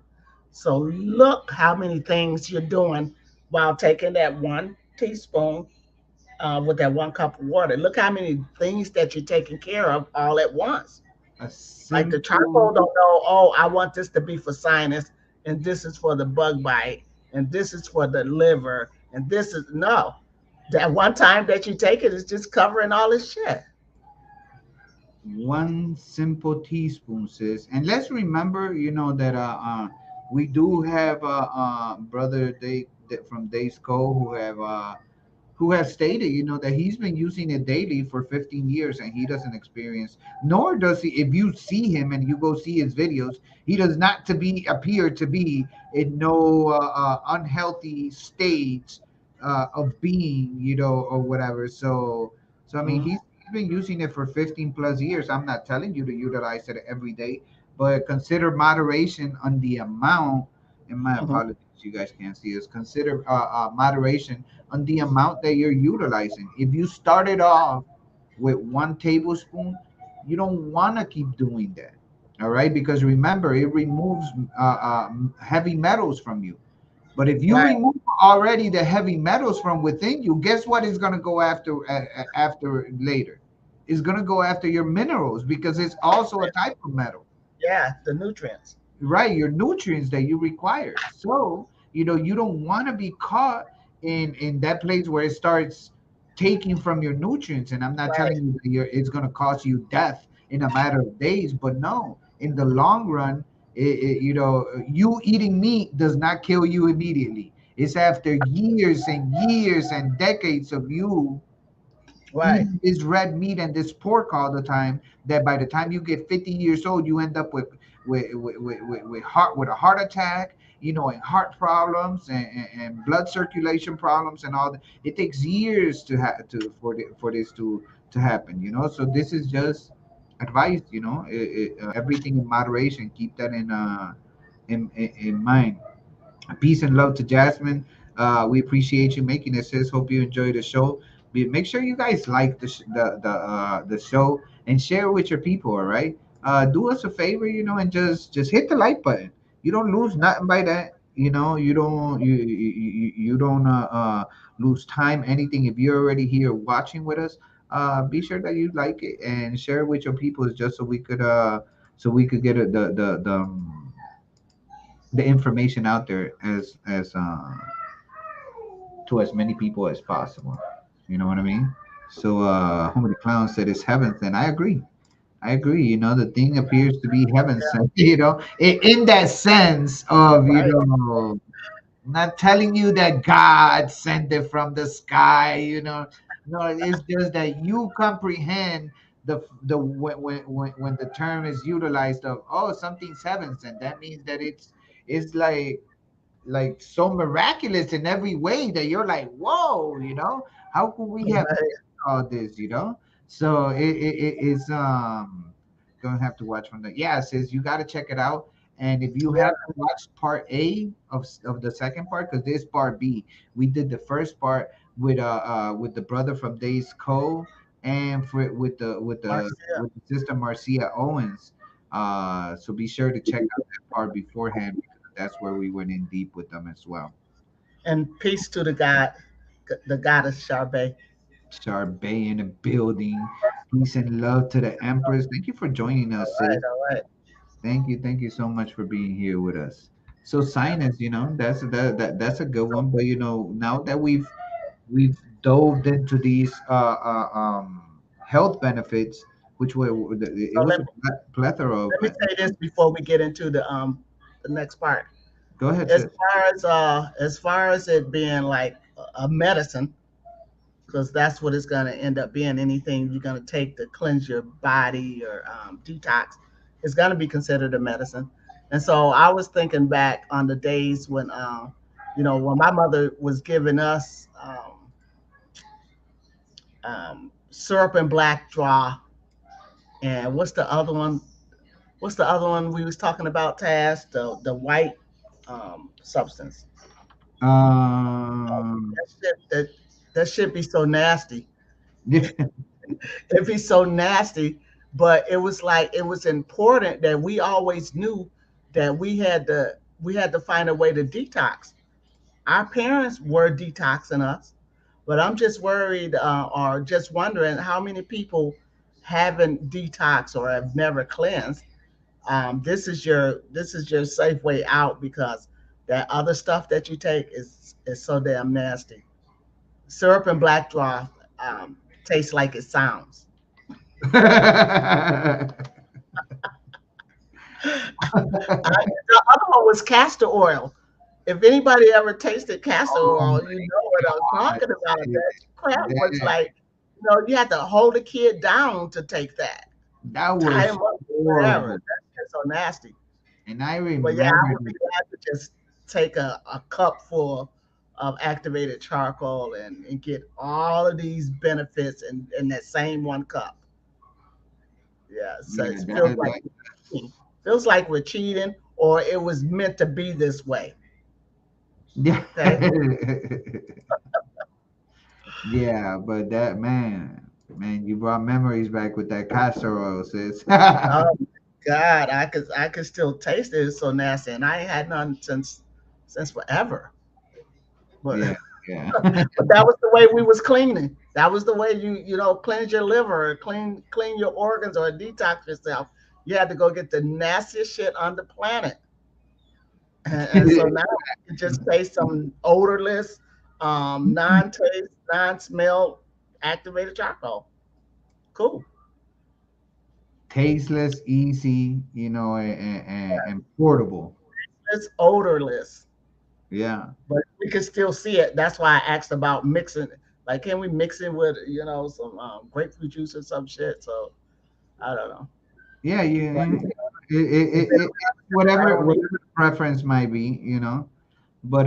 So look how many things you're doing while taking that 1 teaspoon with that 1 cup of water. Look how many things that you're taking care of all at once. A Like the simple charcoal don't know, oh, I want this to be for sinus, and this is for the bug bite, and this is for the liver, and this is no. That one time that you take it is just covering all this shit. one simple teaspoon, sis. And let's remember, that we do have brother from Days Co who has stated, that he's been using it daily for 15 years and he doesn't experience, nor does he, if you see him and you go see his videos, he does not to be appear to be in no unhealthy state of being, or whatever. So I mean, Mm-hmm. he's been using it for 15 plus years. I'm not telling you to utilize it every day, but consider moderation on the amount. And my Mm-hmm. apologies, you guys can't see us. Consider moderation on the amount that you're utilizing. If you started off with 1 tablespoon, you don't want to keep doing that. All right, because remember, it removes heavy metals from you. But if you Right. remove already the heavy metals from within you, guess what is going to go after later? It's going to go after your minerals because it's also a type of metal, Yeah, the nutrients. right? Your nutrients that you require. So you don't want to be caught in that place where it starts taking from your nutrients. And I'm not Right. telling you that it's going to cause you death in a matter of days, but no, in the long run, you eating meat does not kill you immediately. It's after years and years and decades of you Right. eating this red meat and this pork all the time, that by the time you get 50 years old, you end up with a heart attack, and heart problems and blood circulation problems and all that. It takes years to have to for this to happen. So this is just advice. Everything in moderation. Keep that in mind. Peace and love to Jasmine. We appreciate you making it, sis. Hope you enjoy the show. Make sure you guys like the show and share with your people. All right. Do us a favor, and just hit the like button. You don't lose nothing by that. You don't lose time anything if you're already here watching with us. Be sure that you like it and share it with your people, just so we could get the information out there as to as many people as possible. You know what I mean? So Homie the Clown said it's heaven sent. I agree. I agree. The thing appears to be heaven sent, in that sense of, Right. not telling you that God sent it from the sky, No, it's just that you comprehend the when the term is utilized of, oh, something's heaven sent. That means that it's like so miraculous in every way that you're like, whoa, how could we have Right. all this, So it's gonna have to watch from the, yeah, sis, you got to check it out. And if you Yeah. haven't watched part A of the second part, because this part B, we did the first part with the brother from Days Cove, and for Marcia. with the sister Marcia Owens. So be sure to check out that part beforehand, because that's where we went in deep with them as well. And peace to the God, the goddess Charbe. Charbet in the building. Peace and love to the Empress. Thank you for joining All us, right. sis. All right. Thank you so much for being here with us. So sinus, that's a good one. But now that we've dove into these health benefits, which were it So was a plethora of. let me say this before we get into the next part. Go ahead, sis. As far as it being like a medicine, because that's what it's gonna end up being. Anything you're gonna take to cleanse your body or detox is gonna be considered a medicine. And so I was thinking back on the days when when my mother was giving us syrup and black draw, and what's the other one we was talking about, Taz? The white substance. Um, That should be so nasty. It'd be so nasty. But it was like it was important that we always knew that we had to find a way to detox. Our parents were detoxing us, but I'm just worried or just wondering how many people haven't detoxed or have never cleansed. This is your safe way out because that other stuff that you take is so damn nasty. Syrup and black draw tastes like it sounds. The other one was castor oil. If anybody ever tasted castor Oh oil, you my know what I'm God. talking about. That crap was That, like, you had to hold a kid down to take that, that tie was him up, whatever. horrible. That's just so nasty. And I But yeah, I remember would be glad to just take a cup full of activated charcoal and get all of these benefits in that same one cup. Yeah, so yeah, it feels like we're cheating, or it was meant to be this way. yeah. Okay. Yeah, but that man, you brought memories back with that castor oil, sis. Oh God, I could still taste it. It's so nasty, and I ain't had none since forever. But Yeah, yeah. but that was the way we was cleaning. That was the way you cleanse your liver, or clean your organs, or detox yourself. You had to go get the nastiest shit on the planet, and so now you just taste some odorless, non-taste, non-smell activated charcoal. Cool. Tasteless, easy, and portable. It's odorless, Yeah. but we can still see it. That's why I asked about mixing. Like, can we mix it with some grapefruit juice or some shit? So I don't know. Yeah, But I don't. whatever the preference might be, but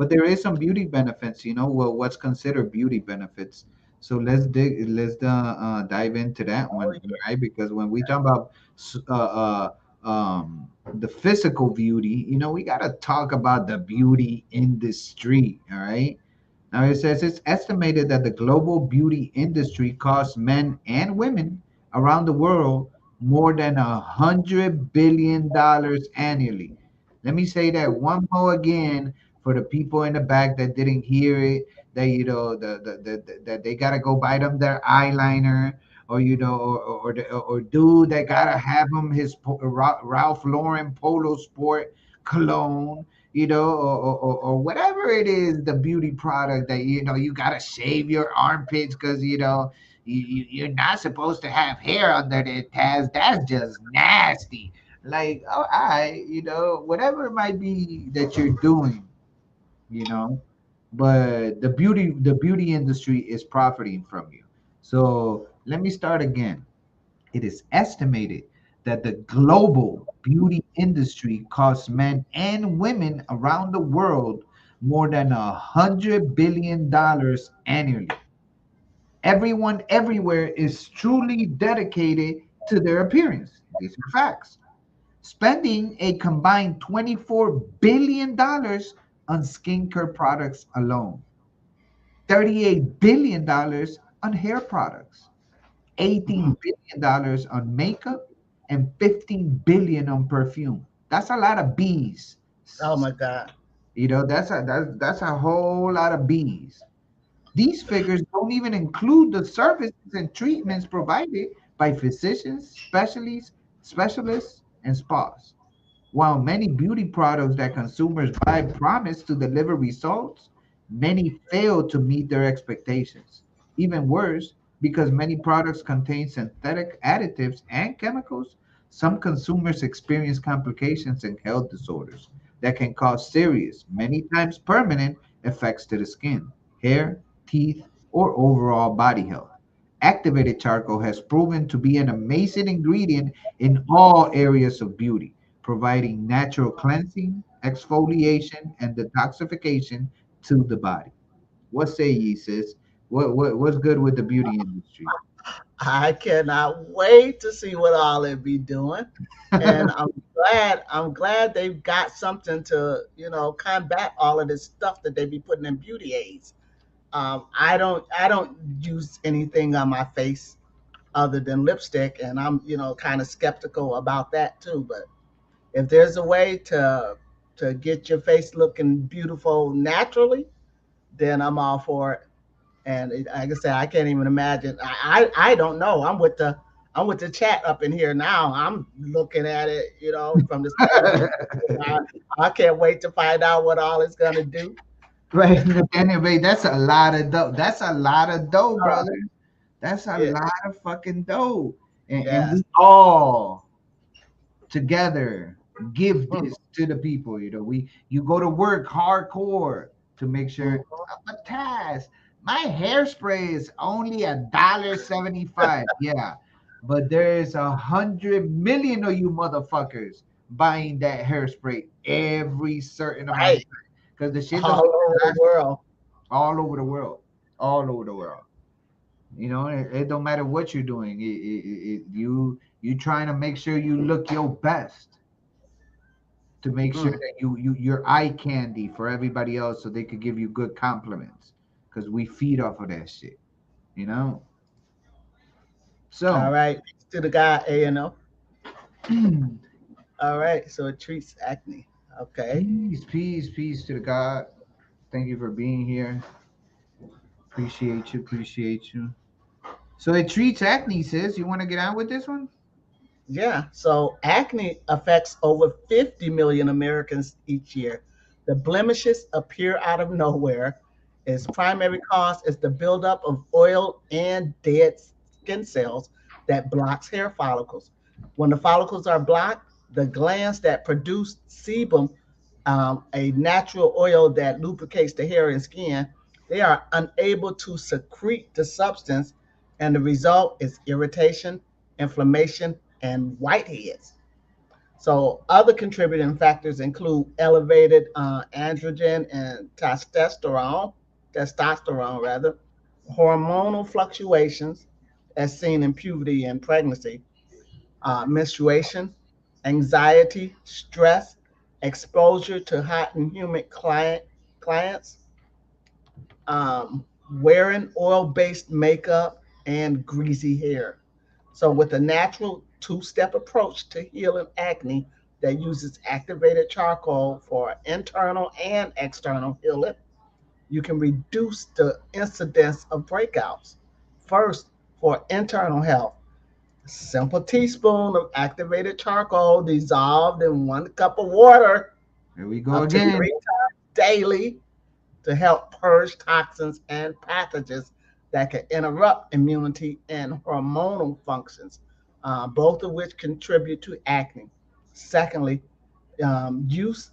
there is some beauty benefits, what's considered beauty benefits. So let's dive into that Oh one, yeah. right? Because when we talk about s- the physical beauty, we gotta talk about the beauty industry. All right. Now it says it's estimated that the global beauty industry costs men and women around the world more than $100 billion annually. Let me say that one more again for the people in the back that didn't hear it. That that they gotta go buy them their eyeliner, or or dude that gotta have him his Ralph Lauren Polo Sport cologne, or whatever it is, the beauty product that you gotta shave your armpits because you're not supposed to have hair under the Taz. That's just nasty. Like, oh, whatever it might be that you're doing, you know, but the beauty industry is profiting from you. So let me start again. It is estimated that the global beauty industry costs men and women around the world more than $100 billion annually. Everyone everywhere is truly dedicated to their appearance. These are facts. Spending a combined $24 billion on skincare products alone, $38 billion on hair products, Mhm. $18 billion on makeup, and 15 billion on perfume. That's a lot of bees. Oh my God. That's a whole lot of bees. These figures don't even include the services and treatments provided by physicians, specialists, and spas. While many beauty products that consumers buy promise to deliver results, many fail to meet their expectations. Even worse, because many products contain synthetic additives and chemicals, some consumers experience complications and health disorders that can cause serious, many times permanent, effects to the skin, hair, teeth, or overall body health. Activated charcoal has proven to be an amazing ingredient in all areas of beauty, providing natural cleansing, exfoliation, and detoxification to the body. What say ye, sis? What's good with the beauty industry? I cannot wait to see what all they be doing. And I'm glad they've got something to, combat all of this stuff that they be putting in beauty aids. I don't use anything on my face other than lipstick, and I'm, kind of skeptical about that too. But if there's a way to get your face looking beautiful naturally, then I'm all for it. And like I said, I can't even imagine. I don't know. I'm with the chat up in here now. I'm looking at it, from the standpoint. I, I can't wait to find out what all it's gonna do. Right, anyway, that's a lot of dough. That's a lot of dough, Uh, brother. That's a yeah, lot of fucking dough. And yes. we all together give Mhm. this to the people. You go to work hardcore to make sure. But Taz, my hairspray is only $1.75. Yeah, but there's 100 million of you motherfuckers buying that hairspray every certain amount of Right, time because the shit all doesn't over the last world. all over the world, all over the world. It don't matter what you're doing. You trying to make sure you look your best to make sure Mm. that you're eye candy for everybody else so they could give you good compliments because we feed off of that shit, you know. All So right, to the guy A&O. peace, All right, so it treats acne. Okay. peace to the God. Thank you for being here. Appreciate you. So it treats acne, sis. You want to get on with this one? Yeah, so acne affects over 50 million Americans each year. The blemishes appear out of nowhere. Its primary cause is the buildup of oil and dead skin cells that blocks hair follicles. When the follicles are blocked, the glands that produce sebum, a natural oil that lubricates the hair and skin, they are unable to secrete the substance, and the result is irritation, inflammation, and whiteheads. So, other contributing factors include elevated androgen and testosterone rather, hormonal fluctuations, as seen in puberty and pregnancy, menstruation, anxiety, stress, exposure to hot and humid clients, wearing oil based makeup, and greasy hair. So, with a natural two-step approach to healing acne that uses activated charcoal for internal and external healing, you can reduce the incidence of breakouts. First, for internal health, a simple teaspoon of activated charcoal dissolved in 1 cup of water Here we go up to again. 3 times daily to help purge toxins and pathogens that can interrupt immunity and hormonal functions, both of which contribute to acne. Secondly, use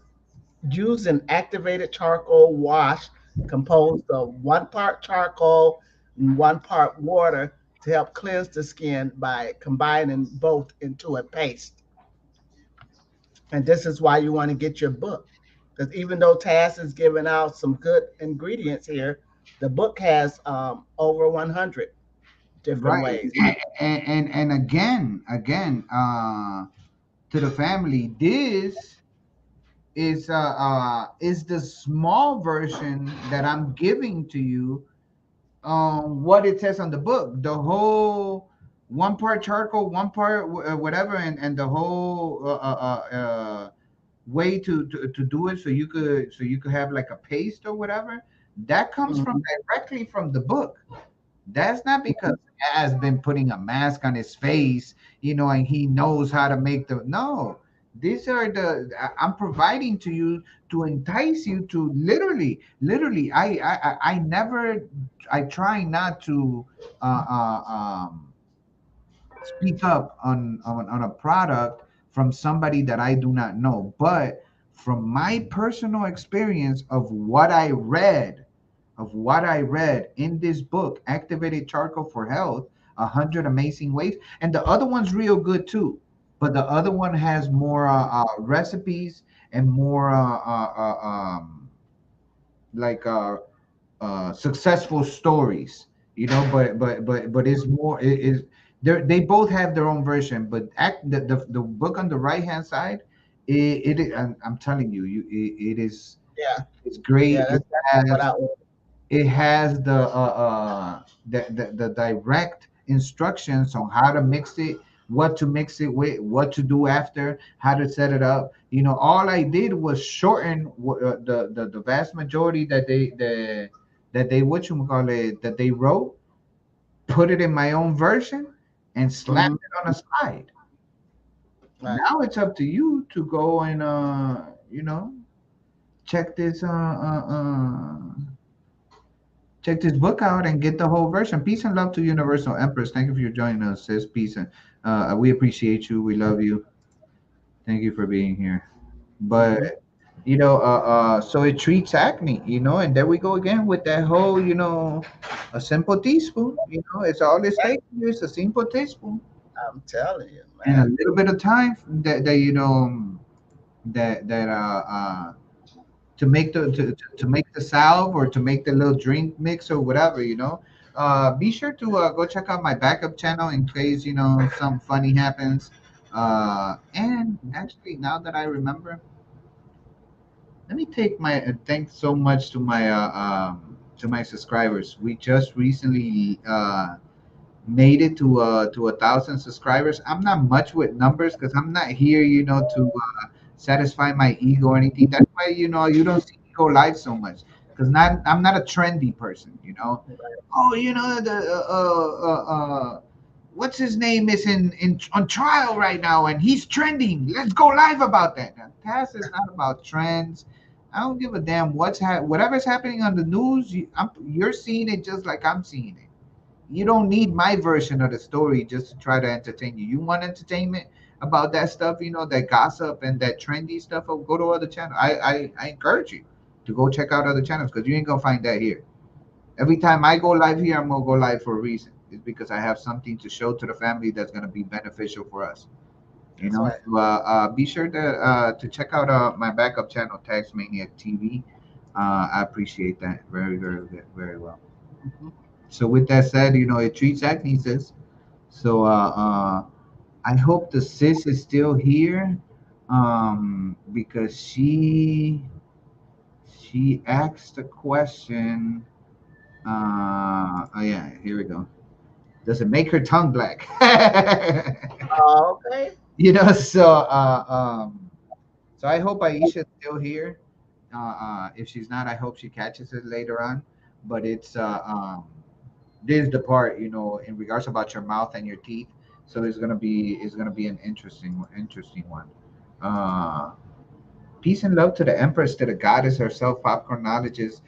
an activated charcoal wash composed of 1 part charcoal and 1 part water to help cleanse the skin by combining both into a paste. And this is why you want to get your book. Because even though Tazz is giving out some good ingredients here, the book has over 100 different Right. ways. And again, to the family, this is the small version that I'm giving to you, what it says on the book. The whole 1 part charcoal, 1 part whatever, and the whole way to do it, so you could have like a paste or whatever. That comes from Mhm. directly from the book. That's not because he has been putting a mask on his face, and he knows how to make the no. These are I'm providing to you to entice you to literally. I never, I try not to uh, uh, um, speak up on a product from somebody that I do not know, but from my personal experience of what I read in this book, Activated Charcoal for Health, 100 Amazing Ways, and the other one's real good too. But the other one has more recipes and more like successful stories, but it's more it is they both have their own version, but the book on the right hand side, I'm telling you, it is, Yeah, it's great. yeah, It that's definitely what has I ordered. it has the direct instructions on how to mix it, what to mix it with, what to do after, how to set it up. All I did was shorten the vast majority that they what you call it that they wrote, put it in my own version, and slapped Hmm. it on a slide. Right. Now it's up to you to go and check this check this book out and get the whole version. Peace and love to Universal Empress. Thank you for joining us, sis. Peace and we appreciate you. We love you. Thank you for being here. Hmm. But so it treats acne, and there we go again with that whole, a simple teaspoon. It's all it Right. takes. It's a simple teaspoon I'm telling you, and a man. little bit of time that to make the salve or to make the little drink mix or whatever. Be sure to go check out my backup channel in case some funny happens. And actually, now that I remember, let me take my thanks so much to my subscribers. We just recently made it to 1,000 subscribers. I'm not much with numbers because I'm not here, to satisfy my ego or anything. That's why you don't see me go live so much, because I'm not a trendy person. Oh, the what's his name is in on trial right now and he's trending. Let's go live about that. Now, Taz is not about trends. I don't give a damn whatever's happening on the news. You're seeing it just like I'm seeing it. You don't need my version of the story just to try to entertain you. You want entertainment about that stuff, that gossip and that trendy stuff. Oh, go to other channels. I encourage you to go check out other channels because you ain't gonna find that here. Every time I go live here, I'm gonna go live for a reason. It's because I have something to show to the family that's gonna be beneficial for us. That's right. So, be sure to check out my backup channel, Tax Maniac TV. I appreciate that very, very, very well. Mhm. So with that said, it treats acne, sis. So I hope the sis is still here, because she asked a question. Oh yeah, here we go. Does it make her tongue black? Okay. So so I hope Aisha's still here. If she's not, I hope she catches it later on. But this is the part, in regards about your mouth and your teeth. So it's gonna be an interesting one. Uh, Peace and love to the Empress, to the goddess herself, popcorn knowledges,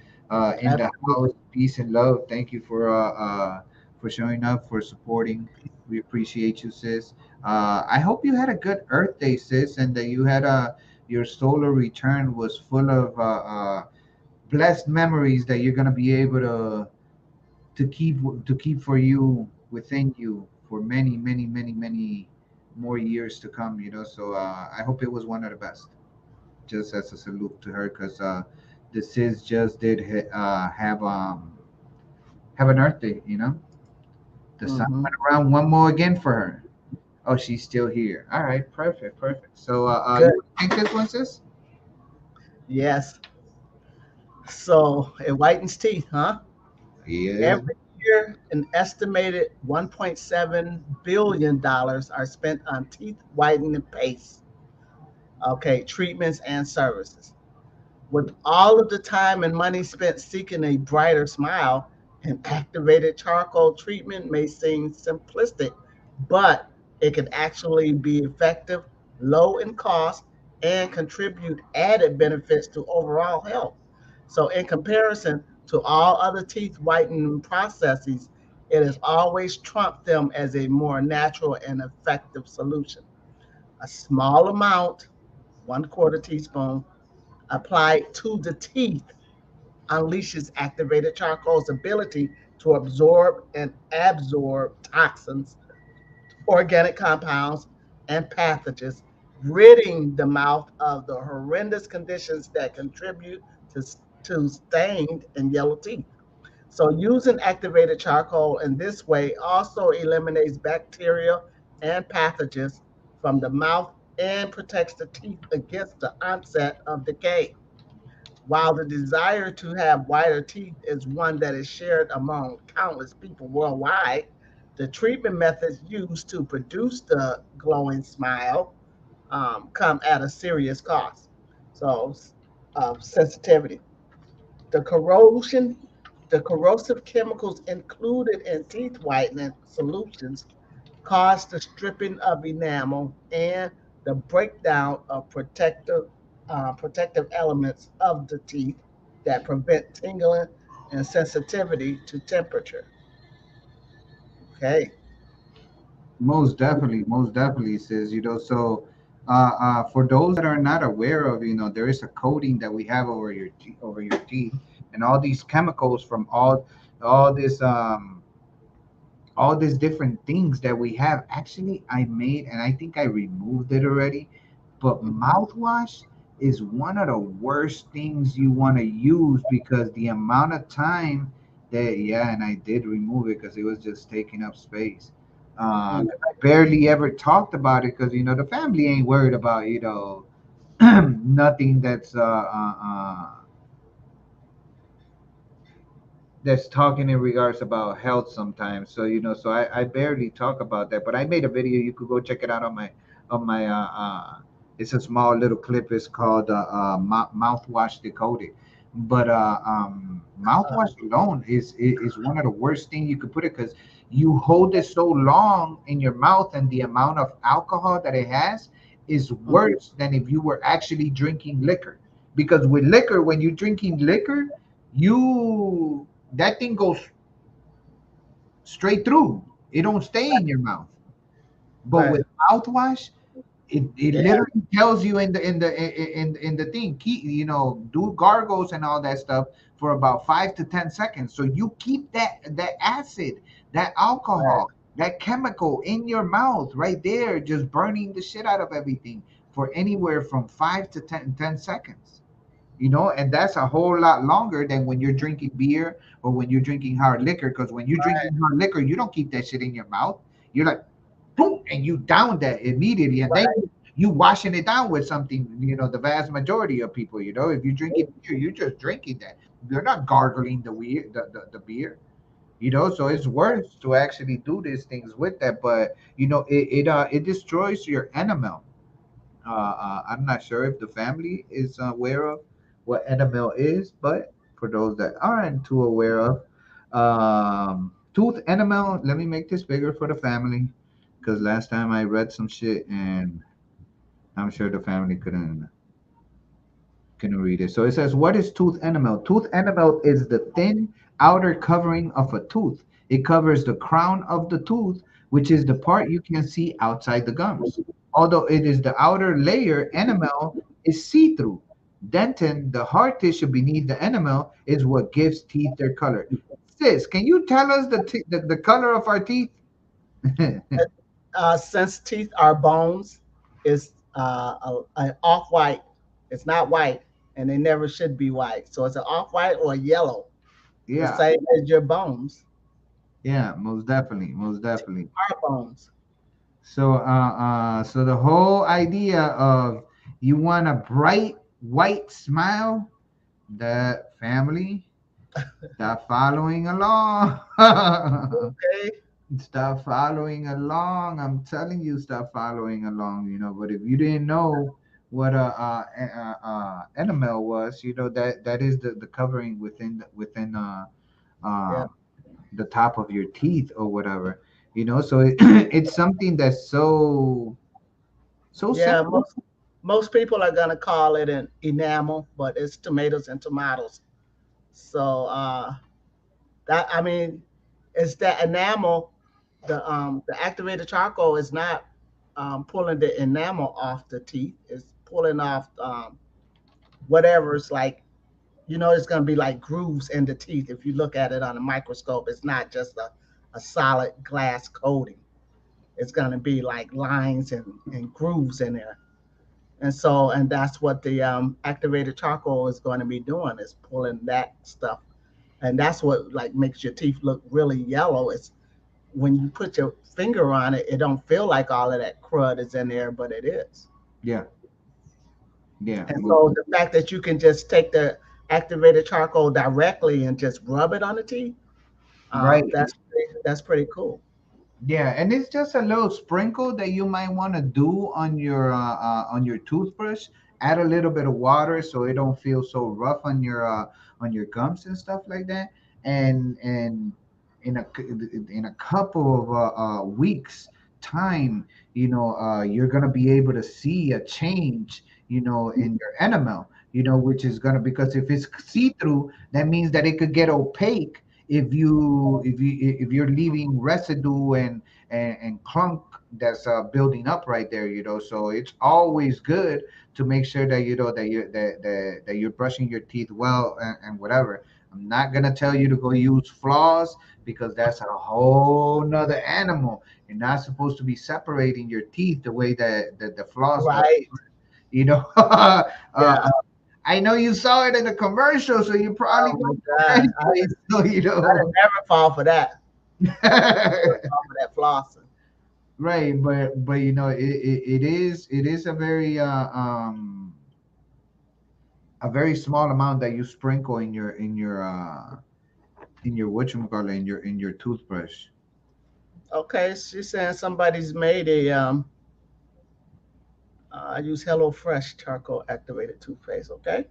in the house. Absolutely. Peace and love. Thank you for showing up, for supporting. We appreciate you, sis. I hope you had a good Earth Day, sis, and that you had your solar return was full of blessed memories that you're gonna be able to keep for you, within you, for many, many, many, many more years to come. So I hope it was one of the best, just as a salute to her, because the sis just did have an Earth Day. The sun Hmm. went around one more again for her. Oh, she's still here. All right, perfect, perfect. So Good. you think this one, sis? Yes. So it whitens teeth, huh? Yeah. Every year, an estimated $1.7 billion are spent on teeth whitening paste, okay, treatments and services. With all of the time and money spent seeking a brighter smile, an activated charcoal treatment may seem simplistic, but it can actually be effective, low in cost, and contribute added benefits to overall health. So, in comparison to all other teeth whitening processes, it has always trumped them as a more natural and effective solution. A small amount, 1/4 teaspoon, applied to the teeth unleashes activated charcoal's ability to absorb and absorb toxins, organic compounds, and pathogens, ridding the mouth of the horrendous conditions that contribute to, to stained and yellow teeth. So, using activated charcoal in this way also eliminates bacteria and pathogens from the mouth and protects the teeth against the onset of decay. While the desire to have whiter teeth is one that is shared among countless people worldwide, the treatment methods used to produce the glowing smile come at a serious cost. So, sensitivity. The corrosion, the corrosive chemicals included in teeth whitening solutions cause the stripping of enamel and the breakdown of protective elements of the teeth that prevent tingling and sensitivity to temperature. Okay. Most definitely, sis. So for those that are not aware of, there is a coating that we have over your teeth, and all these chemicals from all this all these different things that we have. Actually, I made, and I think I removed it already. But Mhm. mouthwash is one of the worst things you want to use, because the amount of time that, yeah, and I did remove it because it was just taking up space. 'Cause I barely ever talked about it, because the family ain't worried about nothing that's talking in regards about health sometimes. So I barely talk about that. But I made a video. You could go check it out on my. It's a small little clip. It's called mouthwash decoded. But Uh, mouthwash alone is one of the worst thing you could put it, because you hold it so long in your mouth, and the amount of alcohol that it has is mhm. worse than if you were actually drinking liquor. Because with liquor, when you're drinking liquor, you that thing goes straight through. It don't stay in your mouth. But Right. with mouthwash, it Yeah. literally tells you in the thing, do gargles and all that stuff for about 5 to 10 seconds. So you keep that acid, that Right. alcohol, that chemical in your mouth right there, just burning the shit out of everything for anywhere from 5 to 10 seconds. and that's a whole lot longer than when you're drinking beer or when you're drinking hard liquor. Because when you're drinking hard liquor, you don't keep that shit in your mouth. You're like, boom, and you down that immediately, and then Right. you washing it down with something. The vast majority of people, if you're drinking beer, you're just drinking that. You're not gargling the beer. So it's worse to actually do these things with that. But it destroys your enamel. I'm not sure if the family is aware of what enamel is, but for those that aren't too aware of, tooth enamel. Let me make this bigger for the family, because last time I read some shit and I'm sure the family couldn't read it. So it says, what is tooth enamel? Tooth enamel is the thin outer covering of a tooth. It covers the crown of the tooth, which is the part you can see outside the gums. Although it is the outer layer, enamel is see-through. Dentin, the hard tissue beneath the enamel, is what gives teeth their color. Sis, can you tell us the color of our teeth? Since teeth are bones, it's an off white. It's not white, and they never should be white. So it's an off white or yellow, the Yeah, same as your bones. yeah, most definitely, most definitely. Our bones. So the whole idea of you want a bright white smile, that family, stop following along. Okay. Stop following along. I'm telling you, stop following along. But if you didn't know what enamel was, that is the covering within Yeah. uh, the top of your teeth or whatever. So it's something that's so Yeah. simple. Most people are gonna call it an enamel, but it's tomatoes and tomatoes. So that I mean, it's that enamel. The activated charcoal is not pulling the enamel off the teeth. It's pulling off whatever's like. It's gonna be like grooves in the teeth. If you look at it on a microscope, it's not just a solid glass coating. It's gonna be like lines and grooves in there. And that's what the activated charcoal is going to be doing, is pulling that stuff. And that's what like makes your teeth look really yellow. It's when you put your finger on it, it don't feel like all of that crud is in there, but it is. Yeah, yeah, And so the fact that you can just take the activated charcoal directly and just rub it on the teeth, right. that's pretty cool. Yeah, and it's just a little sprinkle that you might want to do on your toothbrush. Add a little bit of water so it don't feel so rough on your gums and stuff like that. And in a couple of weeks time, you're gonna be able to see a change, in your enamel. Which is gonna, because if it's see through, that means that it could get opaque if you're leaving residue and clunk that's building up right there. So it's always good to make sure that that you're brushing your teeth well, and whatever. I'm not gonna tell you to go use floss, because that's a whole nother animal. You're not supposed to be separating your teeth the way that the floss does. Right. uh, Yeah. I know you saw it in the commercial, so you probably Oh my don't know God. anyway. So I'd never fall for that. Never fall for that flossing. right, but it is a very small amount that you sprinkle in your whatchamacallit, in your toothbrush. Okay, she's saying somebody's made a I use Hello Fresh charcoal activated toothpaste. Okay.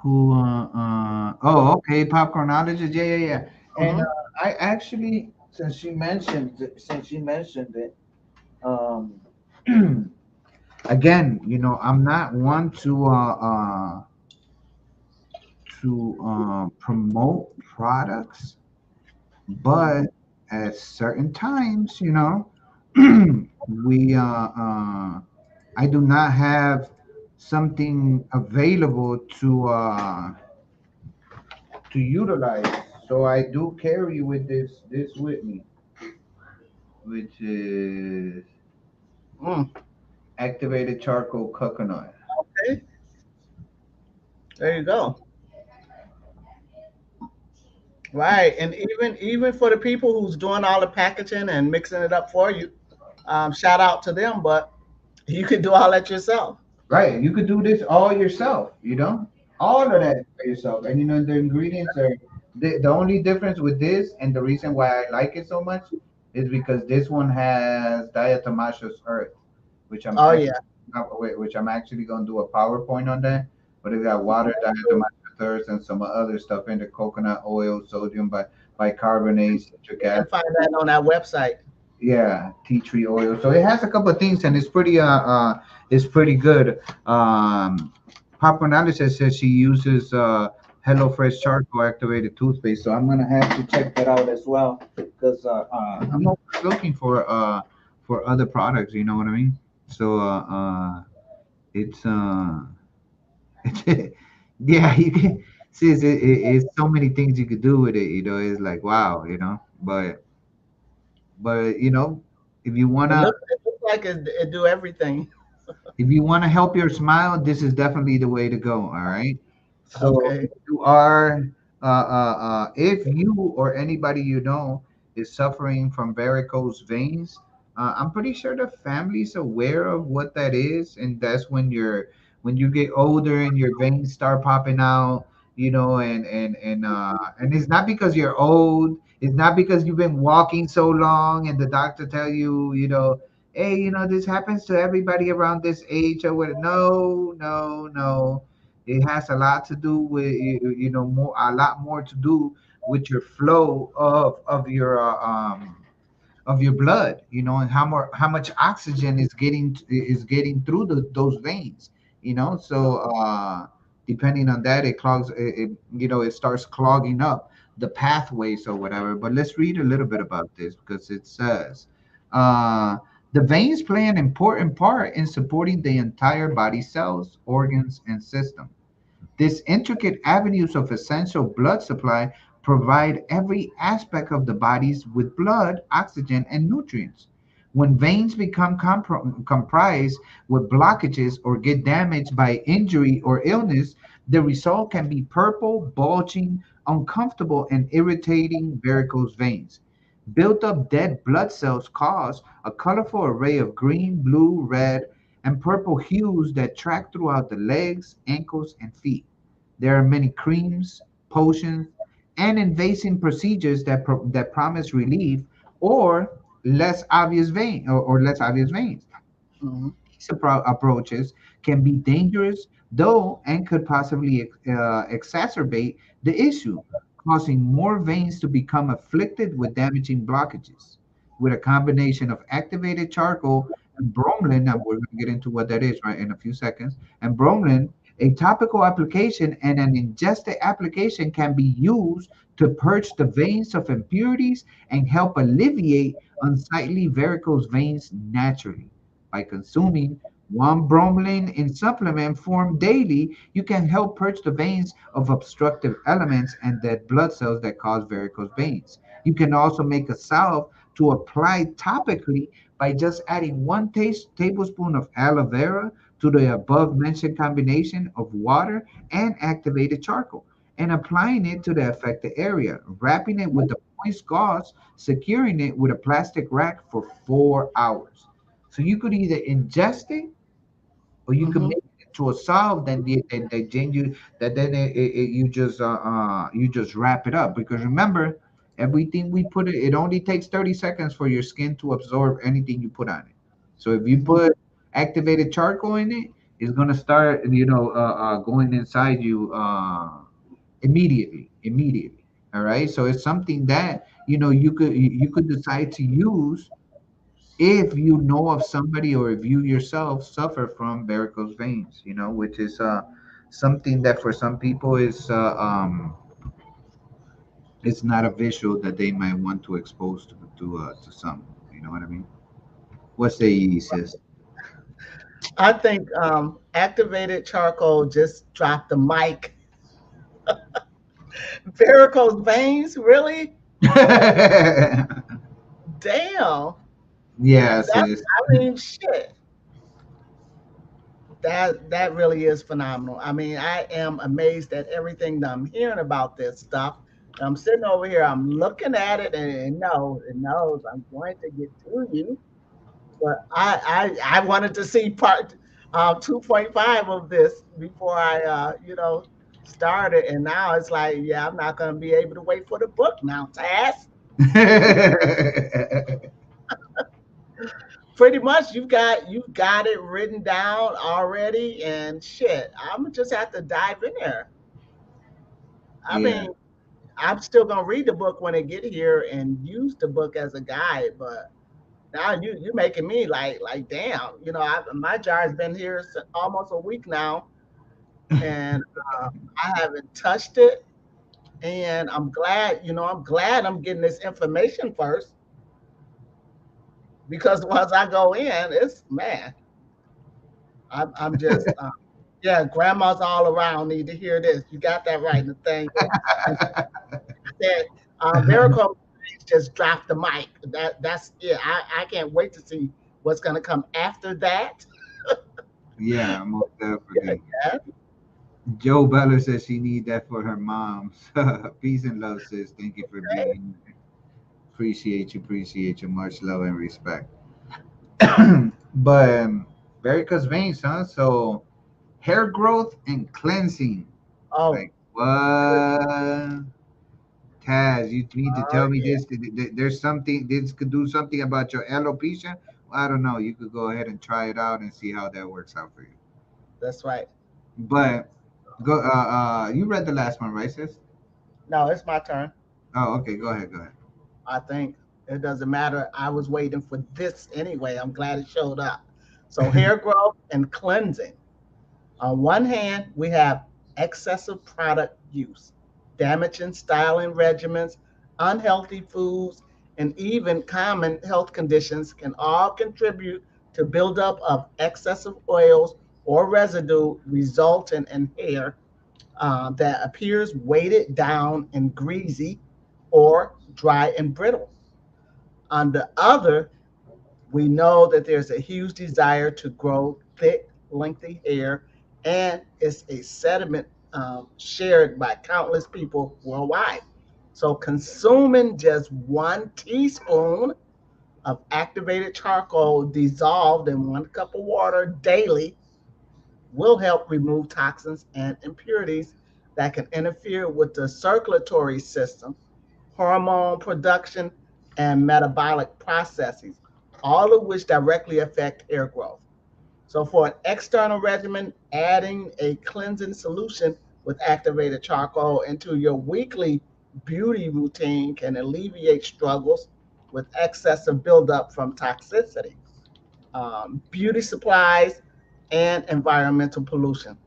Okay, popcornologist, yeah. And Mm-hmm. I actually, since she mentioned it, um again, I'm not one to promote products, but at certain times, we I do not have something available to utilize, so I do carry with this with me, which is Mm. activated charcoal coconut. Okay. There you go. Right, and even for the people who's doing all the packaging and mixing it up for you, shout out to them. But you can do all that yourself. Right. You could do this all yourself, all of that by yourself. And the ingredients are the only difference with this, and the reason why I like it so much is because this one has diatomaceous earth, which I'm Oh actually, yeah, which I'm actually going to do a PowerPoint on that. But it got water, diatomaceous earth, and some other stuff in the coconut oil, sodium bicarbonate, citric you can acid. find that on our website. Yeah, tea tree oil. So it has a couple of things, and it's pretty good. Papa Analysis says she uses HelloFresh charcoal activated toothpaste, so I'm gonna have to check that out as well because I'm always looking for other products. You know what I mean? So it's yeah, you can see it's so many things you could do with it. It's like wow, but if you wanna It looks like it do everything. if you want to help your smile, this is definitely the way to go. All right. So Okay. if you or anybody is suffering from varicose veins, I'm pretty sure the family's aware of what that is, and that's when you get older and your veins start popping out, and it's not because you're old. It's not because you've been walking so long, and the doctor tell you, hey, this happens to everybody around this age or what. No, no, no. It has a lot to do with more a lot more to do with your flow of your blood, and how much oxygen is getting through those veins, so depending on that, it clogs it starts clogging up the pathways or whatever. But let's read a little bit about this because it says uh the veins play an important part in supporting the entire body cells, organs, and system. These intricate avenues of essential blood supply provide every aspect of the bodies with blood, oxygen, and nutrients. When veins become comprised with blockages or get damaged by injury or illness, the result can be purple, bulging, uncomfortable, and irritating varicose veins. Built up dead blood cells cause a colorful array of green, blue, red, and purple hues that track throughout the legs, ankles, and feet. There are many creams, potions, and invasive procedures that promise relief or less obvious veins. Hmm. These approaches can be dangerous, though, and could possibly exacerbate the issue, causing more veins to become afflicted with damaging blockages. With a combination of activated charcoal and bromelain, and we're going to get into what that is right in a few seconds, and bromelain, a topical application and an ingested application can be used to purge the veins of impurities and help alleviate unsightly varicose veins naturally. By consuming one bromelain in supplement form daily, you can help purge the veins of obstructive elements and dead blood cells that cause varicose veins. You can also make a salve to apply topically by just adding one tablespoon of aloe vera to the above mentioned combination of water and activated charcoal and applying it to the affected area, wrapping it with a moist gauze, securing it with a plastic rack for 4 hours. So you could either ingest it or you could Hmm. make it into a salve. Then you just wrap it up because remember everything we put it only takes 30 seconds for your skin to absorb anything you put on it. So if you put activated charcoal in it, it's gonna start going inside you immediately. All right, so it's something that you could decide to use if you know of somebody or if you yourself suffer from varicose veins, which is something that for some people is it's not a visual that they might want to expose to some. You know what I mean? What say you, sis? I think activated charcoal just dropped the mic. Varicose veins, really? Damn. Yeah, That sis. I mean, shit. That really is phenomenal. I mean, I am amazed at everything that I'm hearing about this stuff. I'm sitting over here, I'm looking at it, and it knows I'm going to get to you. But I wanted to see part 2.5 of this before I started, and now it's like, yeah, I'm not going to be able to wait for the book now. Task. Pretty much, you got it written down already, and shit, I'm gonna just have to dive in there. I Yeah. mean, I'm still gonna read the book when it get here and use the book as a guide, but now you're making me like damn. My jar's been here almost a week now, and I haven't touched it. And I'm glad I'm getting this information first, because once I go in, it's man, I'm just yeah, grandmas all around need to hear this. You got that right, Nathaniel. And said, Miracle just dropped the mic. That's it. I can't wait to see what's gonna come after that. Yeah, most Yeah, definitely. yeah. Joe Beller says she need that for her mom. Peace and love, sis. Thank you for being here. Appreciate you. Much love and respect. But varicose veins, huh? So hair growth and cleansing. Oh, Like what? Taz, you need to oh tell me yeah, this. There's something. This could do something about your alopecia. I don't know. You could go ahead and try it out and see how that works out for you. that's right. But go. You read the last one, right, sis? No, it's my turn. Oh, okay. Go ahead. Go ahead. I think it doesn't matter. I was waiting for this anyway. I'm glad it showed up. So hair growth and cleansing. On one hand, we have excessive product use, damaging styling regimens, unhealthy foods, and even common health conditions can all contribute to buildup of excessive oils or residue, resulting in hair that appears weighted down and greasy or dry and brittle. On the other, we know that there's a huge desire to grow thick, lengthy hair, and it's a sentiment shared by countless people worldwide. So, consuming just 1 teaspoon of activated charcoal dissolved in 1 cup of water daily will help remove toxins and impurities that can interfere with the circulatory system, hormone production, and metabolic processes, all of which directly affect hair growth. So, for an external regimen, adding a cleansing solution with activated charcoal into your weekly beauty routine can alleviate struggles with excessive buildup from toxicity, beauty supplies, and environmental pollution.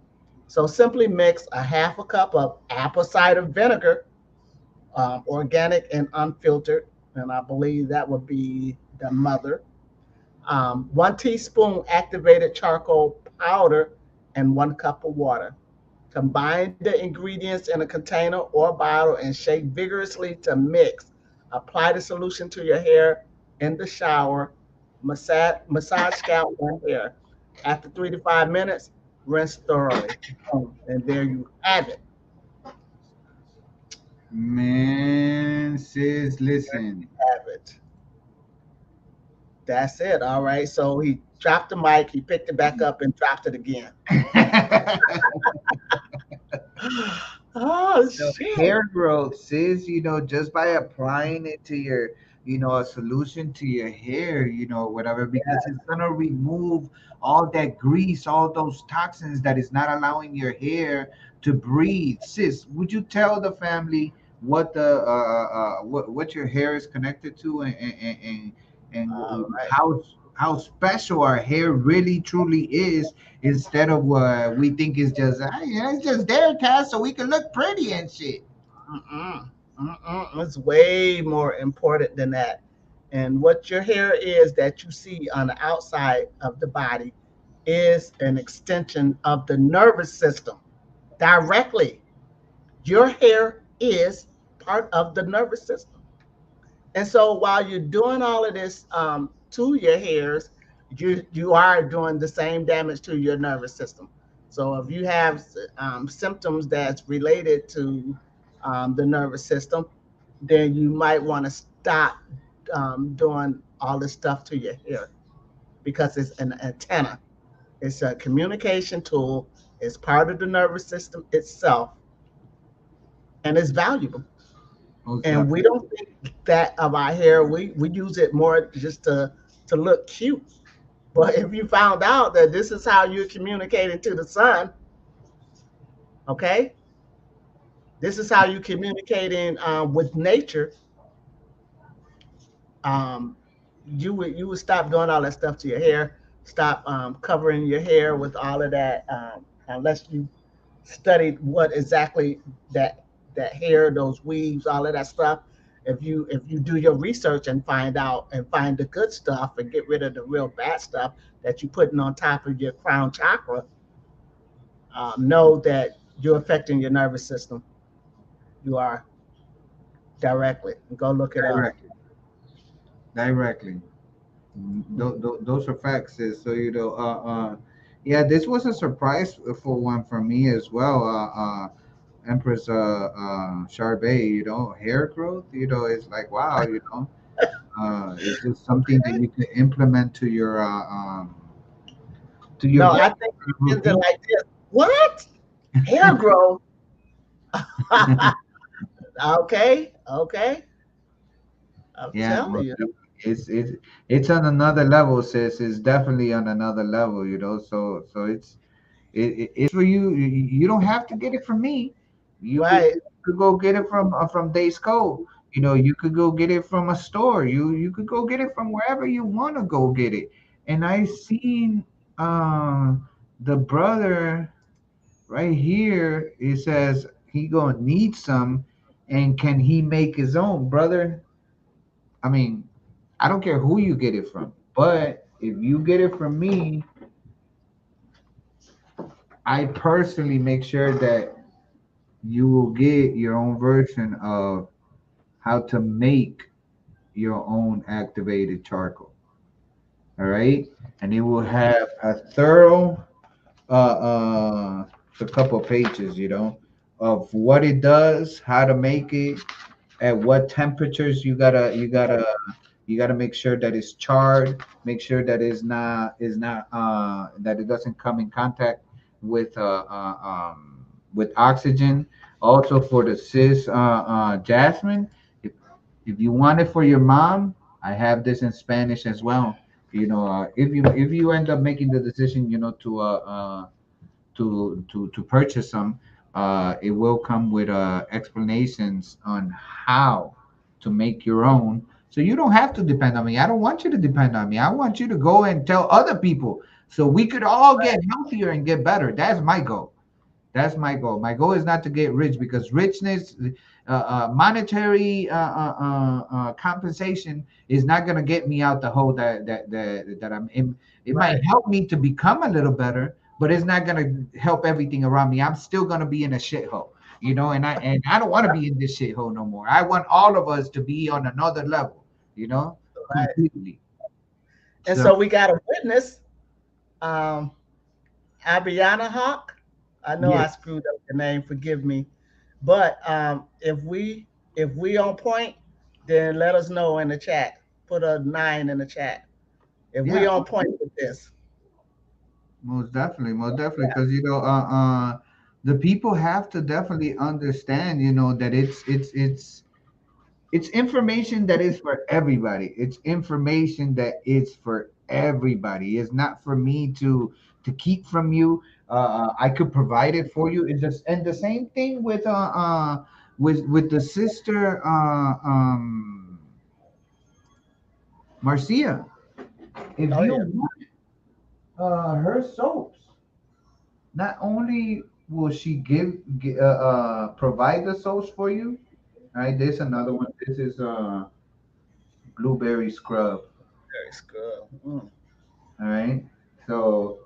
So, simply mix a 1/2 cup of apple cider vinegar, organic and unfiltered, and I believe that would be the mother. 1 teaspoon activated charcoal powder, and 1 cup of water. Combine the ingredients in a container or bottle and shake vigorously to mix. Apply the solution to your hair in the shower. Massage scalp and hair. After 3 to 5 minutes, rinse thoroughly. Boom. And there you have it. Man, sis, listen. Have it. That's it. All right. So he dropped the mic, he picked it back up and dropped it again. Oh No, shit. hair growth, sis, just by applying it to your, a solution to your hair, whatever, because it's gonna remove all that grease, all those toxins that is not allowing your hair to breathe. Sis, would you tell the family what the what your hair is connected to, and All right. how special our hair really truly is, instead of what we think is just it's just there, Cass, so we can look pretty and shit. Mm-mm. Mm-mm. It's way more important than that. And what your hair is that you see on the outside of the body is an extension of the nervous system directly. Your hair is part of the nervous system. And so while you're doing all of this to your hairs, you are doing the same damage to your nervous system. So if you have symptoms that's related to the nervous system, then you might want to stop doing all this stuff to your hair because it's an antenna. It's a communication tool. It's part of the nervous system itself, and it's valuable. Most And we definitely. don't think that of our hair. We use it more just to look cute. But if you found out that this is how you're communicating to the sun, okay, this is how you're communicating with nature, um, you would stop doing all that stuff to your hair. Stop covering your hair with all of that, unless you studied what exactly that that hair, those weaves, all of that stuff. If you do your research and find out and find the good stuff and get rid of the real bad stuff that you're putting on top of your crown chakra, know that you're affecting your nervous system. You are directly. Go look it up. Directly. Directly. Those are facts. So yeah, this was a surprise for one for me as well. Empress Charbet, hair growth, it's like wow, it's just something that you can implement to your No, I daily think it ends it routine. like this. What? Hair growth? Okay, okay. I'm Yeah, telling you. it's on another level, sis. It's definitely on another level, So it's for you. You don't have to get it from me. Right. You could go get it from Days Code. You could go get it from a store. You could go get it from wherever you want to go get it. And I seen the brother right here. It says he gonna need some, and can he make his own, brother? I mean, I don't care who you get it from, but if you get it from me, I personally make sure that you will get your own version of how to make your own activated charcoal. All right, and it will have a thorough a couple pages, of what it does, how to make it, at what temperatures you gotta make sure that it's charred, make sure that is not that it doesn't come in contact with with oxygen. Also for the cis Jasmine, if if you want it for your mom, I have this in Spanish as well. If you end up making the decision, to purchase some, it will come with explanations on how to make your own. So you don't have to depend on me. I don't want you to depend on me. I want you to go and tell other people so we could all get healthier and get better. That's my goal. That's my goal. My goal is not to get rich because richness, monetary compensation is not going to get me out the hole that I'm in. It might Right. help me to become a little better, but it's not going to help everything around me. I'm still going to be in a shithole, and I don't want to be in this shithole no more. I want all of us to be on another level, Right. completely. And So so we got a witness, um, Abiana Hawk. I know yeah, I screwed up the name. Forgive me. But if we on point, then let us know in the chat. Put a 9 in the chat. If we yeah, on point with this. most definitely, because the people have to definitely understand, that it's information that is for everybody. It's information that is for everybody. It's not for me to keep from you. I could provide it for you. It's just and the same thing with the sister Marcia. If Oh you yeah. want her soaps, not only will she provide the soaps for you. All right, there's another one. This is blueberry scrub. Very scrub. Mm. All right. So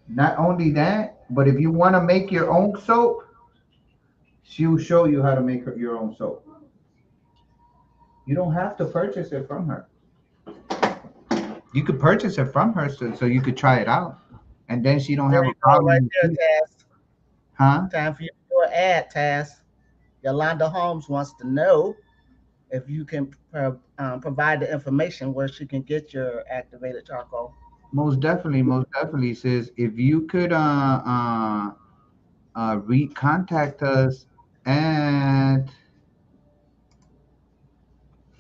not only that, but if you want to make your own soap, she'll show you how to make your own soap. You don't have to purchase it from her. You could purchase it from her, so you could try it out, and then she don't There have a you go, right problem there, with you. Taz. Huh? Time for you to do an ad, Taz. Yolanda Holmes wants to know if you can provide the information where she can get your activated charcoal. Most definitely, sis. If you could contact us at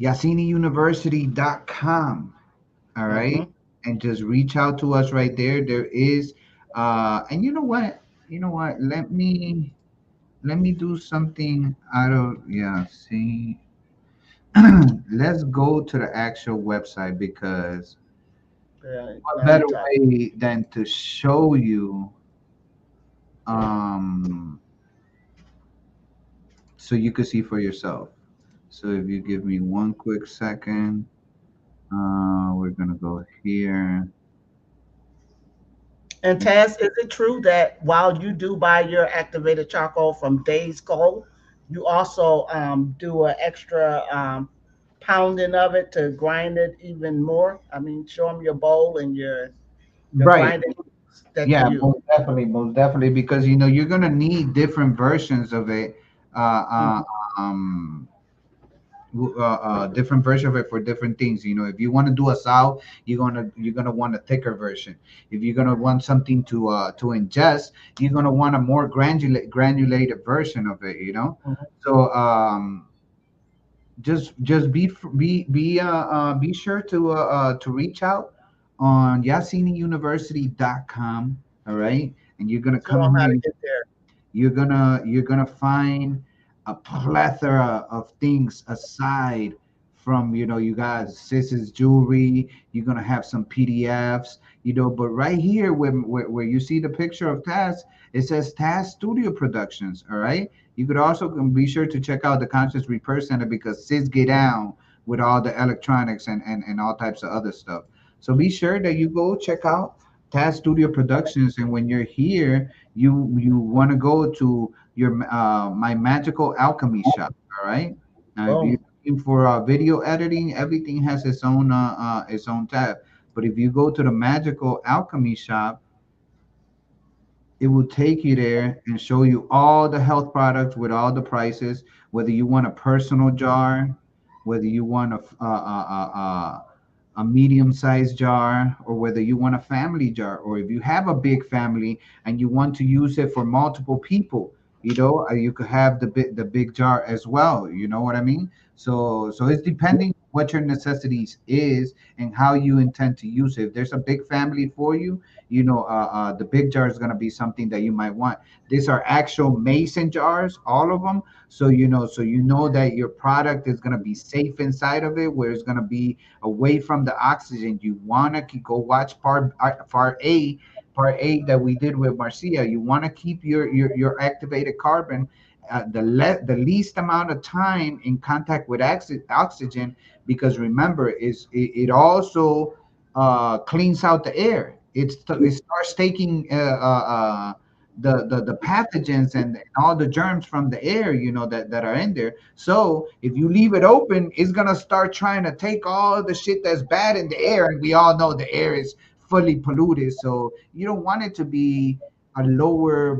yassiniuniversity.com. All right, Mm-hmm. and just reach out to us right there. There is and you know what? You know what? Let me do something out of, yeah, see. Let's go to the actual website, because Yeah, what now you better talk. way than to show you, um so you could see for yourself. So if you give me one quick second, we're gonna go here. And Taz, is it true that while you do buy your activated charcoal from Days Gold, you also do an extra pounding of it to grind it even more? I mean, show them your bowl and your Right. grinding that you Yeah, use. most definitely, because you're gonna need different versions of it. Uh, uh, Mhm. um, Different version of it for different things. If you want to do a sow, you're gonna want a thicker version. If you're gonna want something to ingest, you're gonna want a more granulated version of it. Mhm. So just be sure to reach out on yassiniuniversity.com. All right, and you're gonna Tell them come how to here. get there. You're gonna find a plethora of things aside from, you got sis's jewelry. You're gonna have some PDFs, but right here, where you see the picture of Taz, it says Taz Studio Productions. All right, you could also be sure to check out the Conscious Repair Center, because sis get down with all the electronics and all types of other stuff. So be sure that you go check out Taz Studio Productions, and when you're here, you want to go to your my magical alchemy shop. All right, now if you're Boom. looking for video editing, everything has its own tab. But if you go to the magical alchemy shop, it will take you there and show you all the health products with all the prices, whether you want a personal jar, whether you want a medium-sized jar, or whether you want a family jar, or if you have a big family and you want to use it for multiple people, you could have the big jar as well. You know what I mean? So it's depending what your necessities is and how you intend to use it. If there's a big family for you, the big jar is going to be something that you might want. These are actual mason jars, all of them. So that your product is going to be safe inside of it, where it's going to be away from the oxygen. You want to go watch part A that we did with Marcia. You want to keep your activated carbon the least amount of time in contact with oxygen, because remember, it also cleans out the air. It starts taking the pathogens and all the germs from the air, that are in there. So if you leave it open, it's gonna start trying to take all the shit that's bad in the air, and we all know the air is fully polluted. So you don't want it to be a lower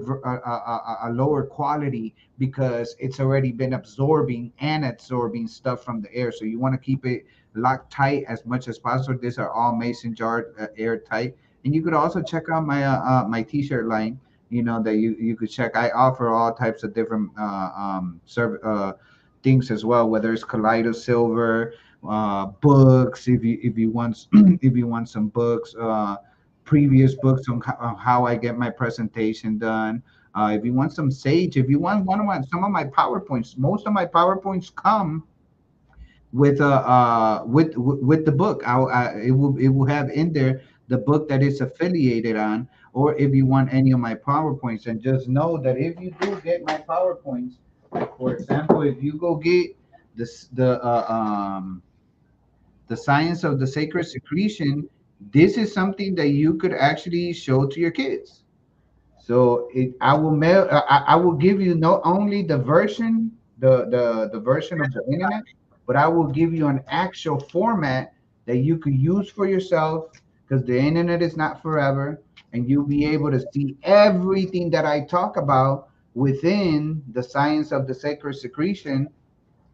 quality, because it's already been absorbing stuff from the air. So you want to keep it locked tight as much as possible. These are all mason jar, airtight. And you could also check out my t-shirt line, that you could check. I offer all types of different things as well, whether it's Kaleido Silver, books, if you want if you want some books, previous books on how I get my presentation done. If you want some sage, if you want some of my PowerPoints, most of my PowerPoints come with the book. It will have in there the book that it's affiliated on. Or if you want any of my PowerPoints, and just know that if you do get my PowerPoints, like for example, if you go get this the science of the sacred secretion, this is something that you could actually show to your kids. So I will give you not only the version of the internet, but I will give you an actual format that you could use for yourself, because the internet is not forever, and you'll be able to see everything that I talk about within the science of the sacred secretion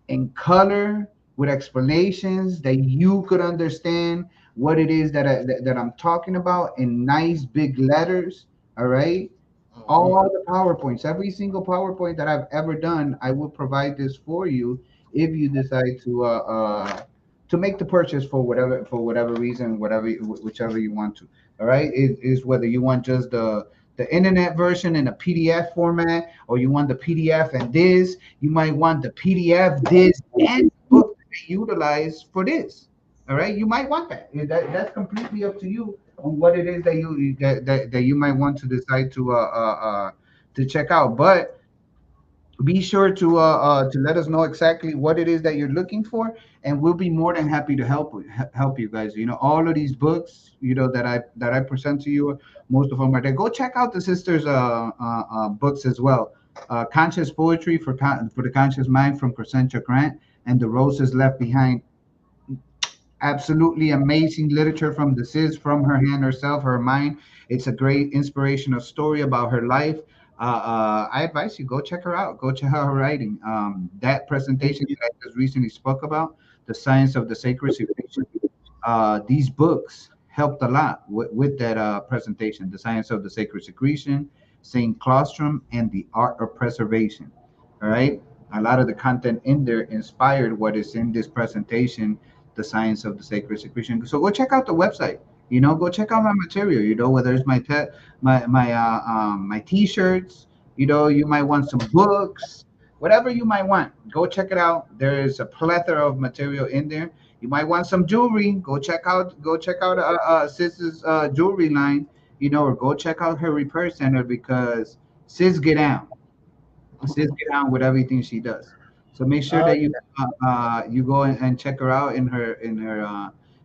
in color with explanations that you could understand what it is that I'm talking about in nice big letters. All right. Mhm. All the PowerPoints, every single PowerPoint that I've ever done, I will provide this for you if you decide to make the purchase for whatever reason, whichever you want to. All right, it is whether you want just the internet version in a PDF format, or you want the PDF and this. You might want the PDF, this, and book that you utilize for this. All right, you might want that. That's completely up to you on what it is that that you might want to decide to check out. But be sure to let us know exactly what it is that you're looking for, and we'll be more than happy to help you guys. You know, all of these books, you know, that I present to you, most of them are there. Go check out the sisters' books as well. Conscious Poetry for the Conscious Mind from Crescentia Grant, and The Roses Left Behind. Absolutely amazing literature from the sis, from her hand herself, her mind. It's a great inspirational story about her life. I advise you, go check her out, go check out her writing. That presentation that I just recently spoke about, the science of the sacred secretion, these books helped a lot with that presentation, the science of the sacred secretion, Saint Claustrum, and the art of preservation. All right, a lot of the content in there inspired what is in this presentation, the science of the sacred secretion. So go check out the website. You know, go check out my material. You know, whether it's my t-shirts. You know, you might want some books, whatever you might want. Go check it out. There is a plethora of material in there. You might want some jewelry. Go check out Sis's jewelry line. You know, or go check out her repair center, because Sis get down. Sis get down with everything she does. So make sure Oh that yeah. you go and check her out in her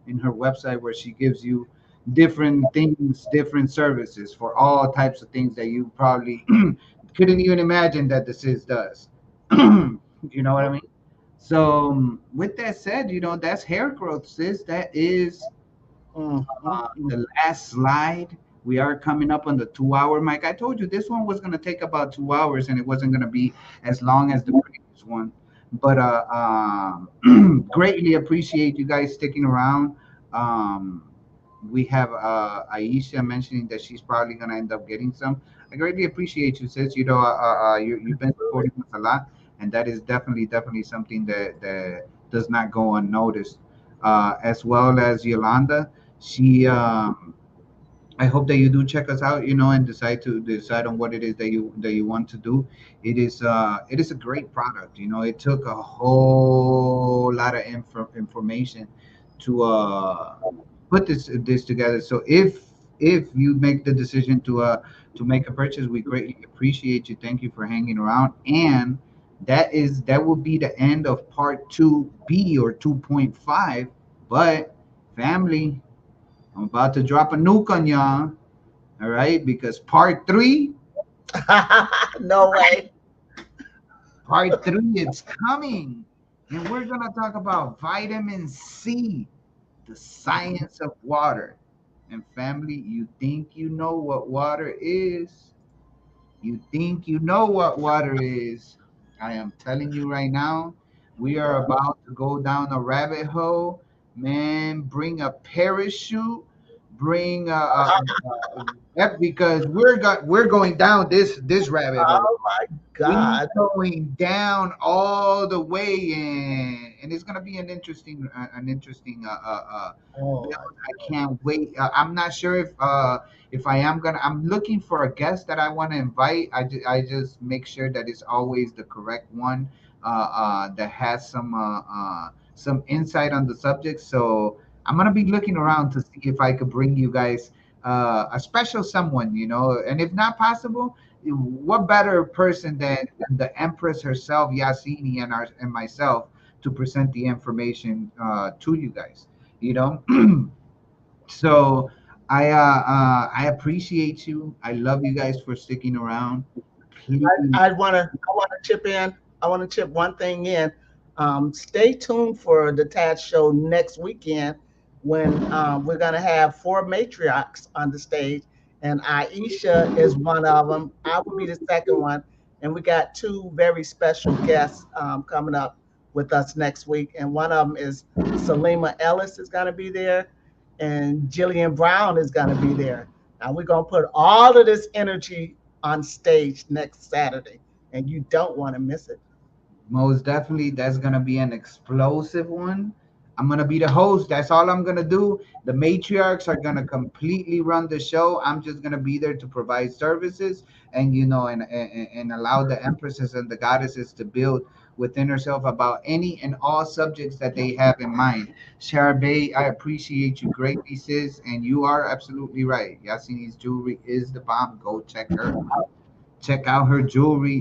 website, where she gives you different things, different services for all types of things that you probably couldn't even imagine that the Sis does. You know what I mean? So with that said, you know, that's hair growth, Sis. That is Mhm. the last slide. We are coming up on the 2 hour mic. I told you this one was going to take about 2 hours, and it wasn't going to be as long as the previous one. But greatly appreciate you guys sticking around. Um, we have Aisha mentioning that she's probably going to end up getting some. I greatly appreciate you, sis. You know, you've been supporting us a lot, and that is definitely something that does not go unnoticed. As well as Yolanda, she I hope that you do check us out, you know, and decide on what it is that you want to do. It is a great product. You know, it took a whole lot of information to put this together. So if you make the decision to make a purchase, we greatly appreciate you. Thank you for hanging around. And that will be the end of part 2B or 2.5. But family, I'm about to drop a nuke on y'all. All right, because No way. part three, it's coming, and we're gonna talk about vitamin C, the science of water. And family, you think you know what water is? You think you know what water is? I am telling you right now, we are about to go down a rabbit hole. Man, bring a parachute, bring because we're going down this rabbit hole. Oh my We God. going down all the way, and it's gonna be an interesting Oh build. my I can't wait. I'm not sure if I am gonna. I'm looking for a guest that I want to invite. I just make sure that it's always the correct one, that has some insight on the subject. So I'm gonna be looking around to see if I could bring you guys a special someone, you know, and if not possible, what better person than the Empress herself, Yahssini, and myself to present the information to you guys, you know? So I appreciate you. I love you guys for sticking around. Please. I wanna chip in. I wanna chip one thing in. Stay tuned for the Taz show next weekend. when we're going to have four matriarchs on the stage, and Aisha is one of them. I will be the second one, and we got two very special guests coming up with us next week, and one of them is Salima Ellis is going to be there, and Jillian Brown is going to be there. Now we're going to put all of this energy on stage next Saturday, and you don't want to miss it. Most definitely, that's gonna be an explosive one. I'm gonna be the host. That's all I'm gonna do. The matriarchs are gonna completely run the show. I'm just gonna be there to provide services and and allow the empresses and the goddesses to build within herself about any and all subjects that they have in mind. Sharbe, I appreciate you greatly, sis, and you are absolutely right. Yassini's jewelry is the bomb. Go check her out. Check out her jewelry.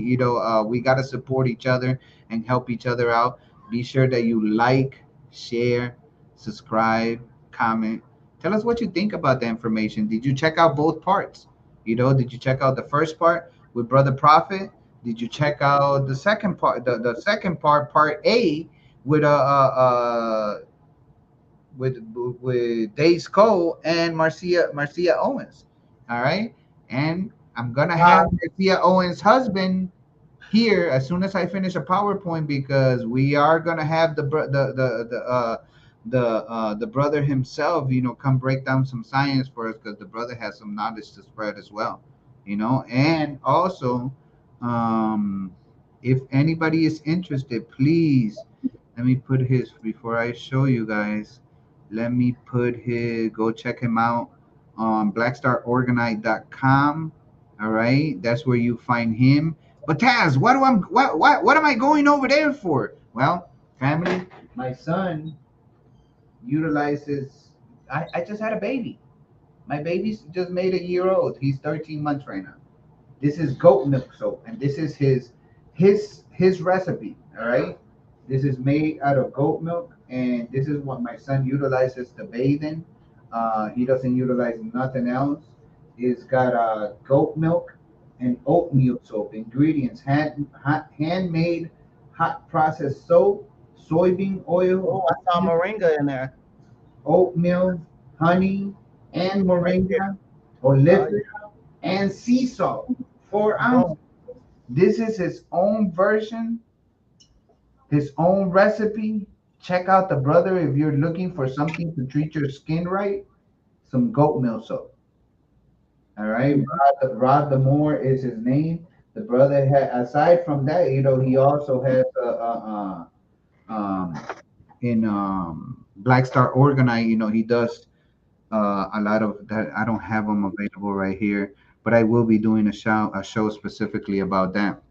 We got to support each other and help each other out. Be sure that you like, share, subscribe, comment. Tell us what you think about the information. Did you check out both parts? Did you check out the first part with Brother Prophet? Did you check out the second part, the second part, part A, with with Days Cole and Marcia Owens? All right, and I'm gonna have Marcia Owens' husband here as soon as I finish a PowerPoint, because we are gonna have the brother himself, come break down some science for us, because the brother has some knowledge to spread as well, and also, um, if anybody is interested, please let me put his before I show you guys. Let me put his go check him out on blackstarorganite.com. All right, that's where you find him. But Taz, what am I going over there for? Well, family, my son utilizes. I just had a baby. My baby's just made a year old. He's 13 months right now. This is goat milk soap, and this is his recipe. All right, this is made out of goat milk, and this is what my son utilizes to bathe in. He doesn't utilize nothing else. It's got goat milk and oatmeal soap. Ingredients: handmade hot processed soap, soybean oil. Oh, I saw moringa in there. Oatmeal, honey, and moringa, olivia, and sea salt. 4 ounces. This is his own version, his own recipe. Check out the brother if you're looking for something to treat your skin right. Some goat milk soap. All right, Rod the Moore is his name. The brother had, aside from that, he also has um, in Black Star Organite. He does a lot of that. I don't have them available right here, but I will be doing a show specifically about that.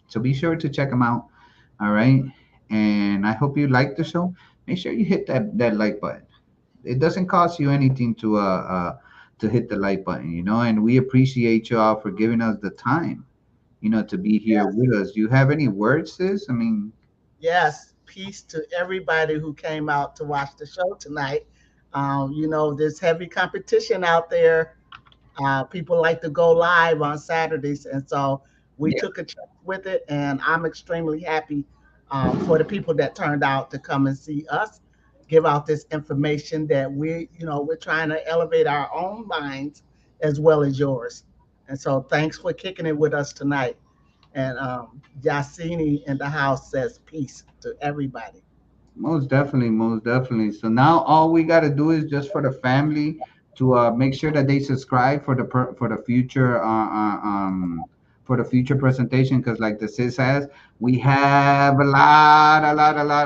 So be sure to check them out. All right, and I hope you like the show. Make sure you hit that like button. It doesn't cost you anything to hit the like button, and we appreciate you all for giving us the time, to be here with us. Do you have any words, sis? I mean, Yes, peace to everybody who came out to watch the show tonight. There's heavy competition out there. People like to go live on Saturdays, and so we yeah, took a chance with it, and I'm extremely happy for the people that turned out to come and see us give out this information that we're trying to elevate our own minds as well as yours. And so thanks for kicking it with us tonight. And Yahssini in the house says peace to everybody. most definitely, most definitely. So now all we got to do is just for the family to make sure that they subscribe for the future presentation, because like the sis has, we have a lot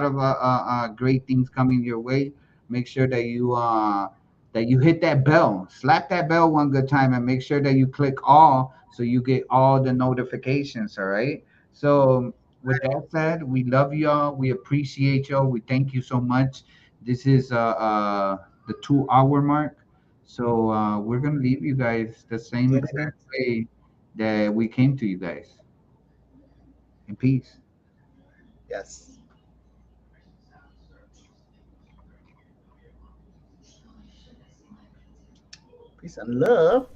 of great things coming your way. Make sure that you hit that bell, slap that bell one good time, and make sure that you click all so you get all the notifications. All right. So with that said, we love y'all. We appreciate y'all. We thank you so much. This is the 2 hour mark. So we're gonna leave you guys the same Yes, exact way that we came to you guys. In peace. yes. Peace and love.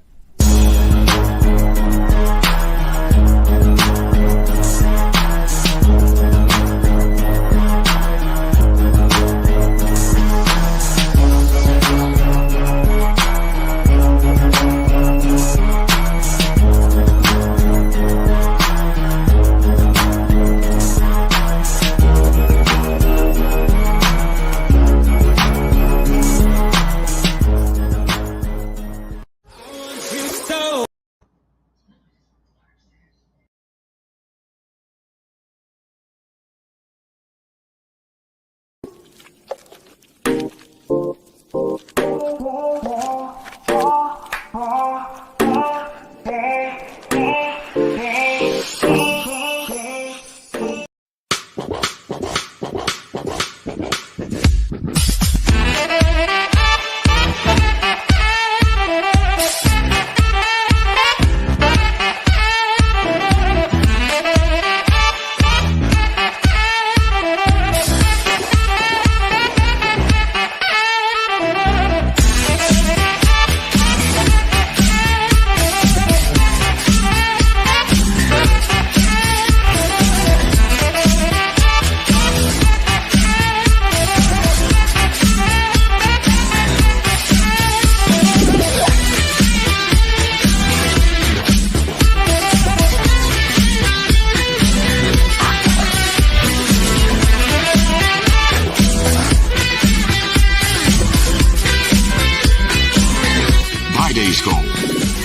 Friday's gold.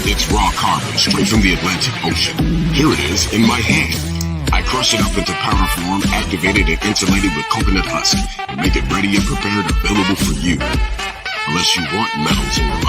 It's raw carbon straight from the Atlantic Ocean. Here it is in my hand. I crush it up into powder form, activated and insulated with coconut husk, and make it ready and prepared, available for you. Unless you want metals in your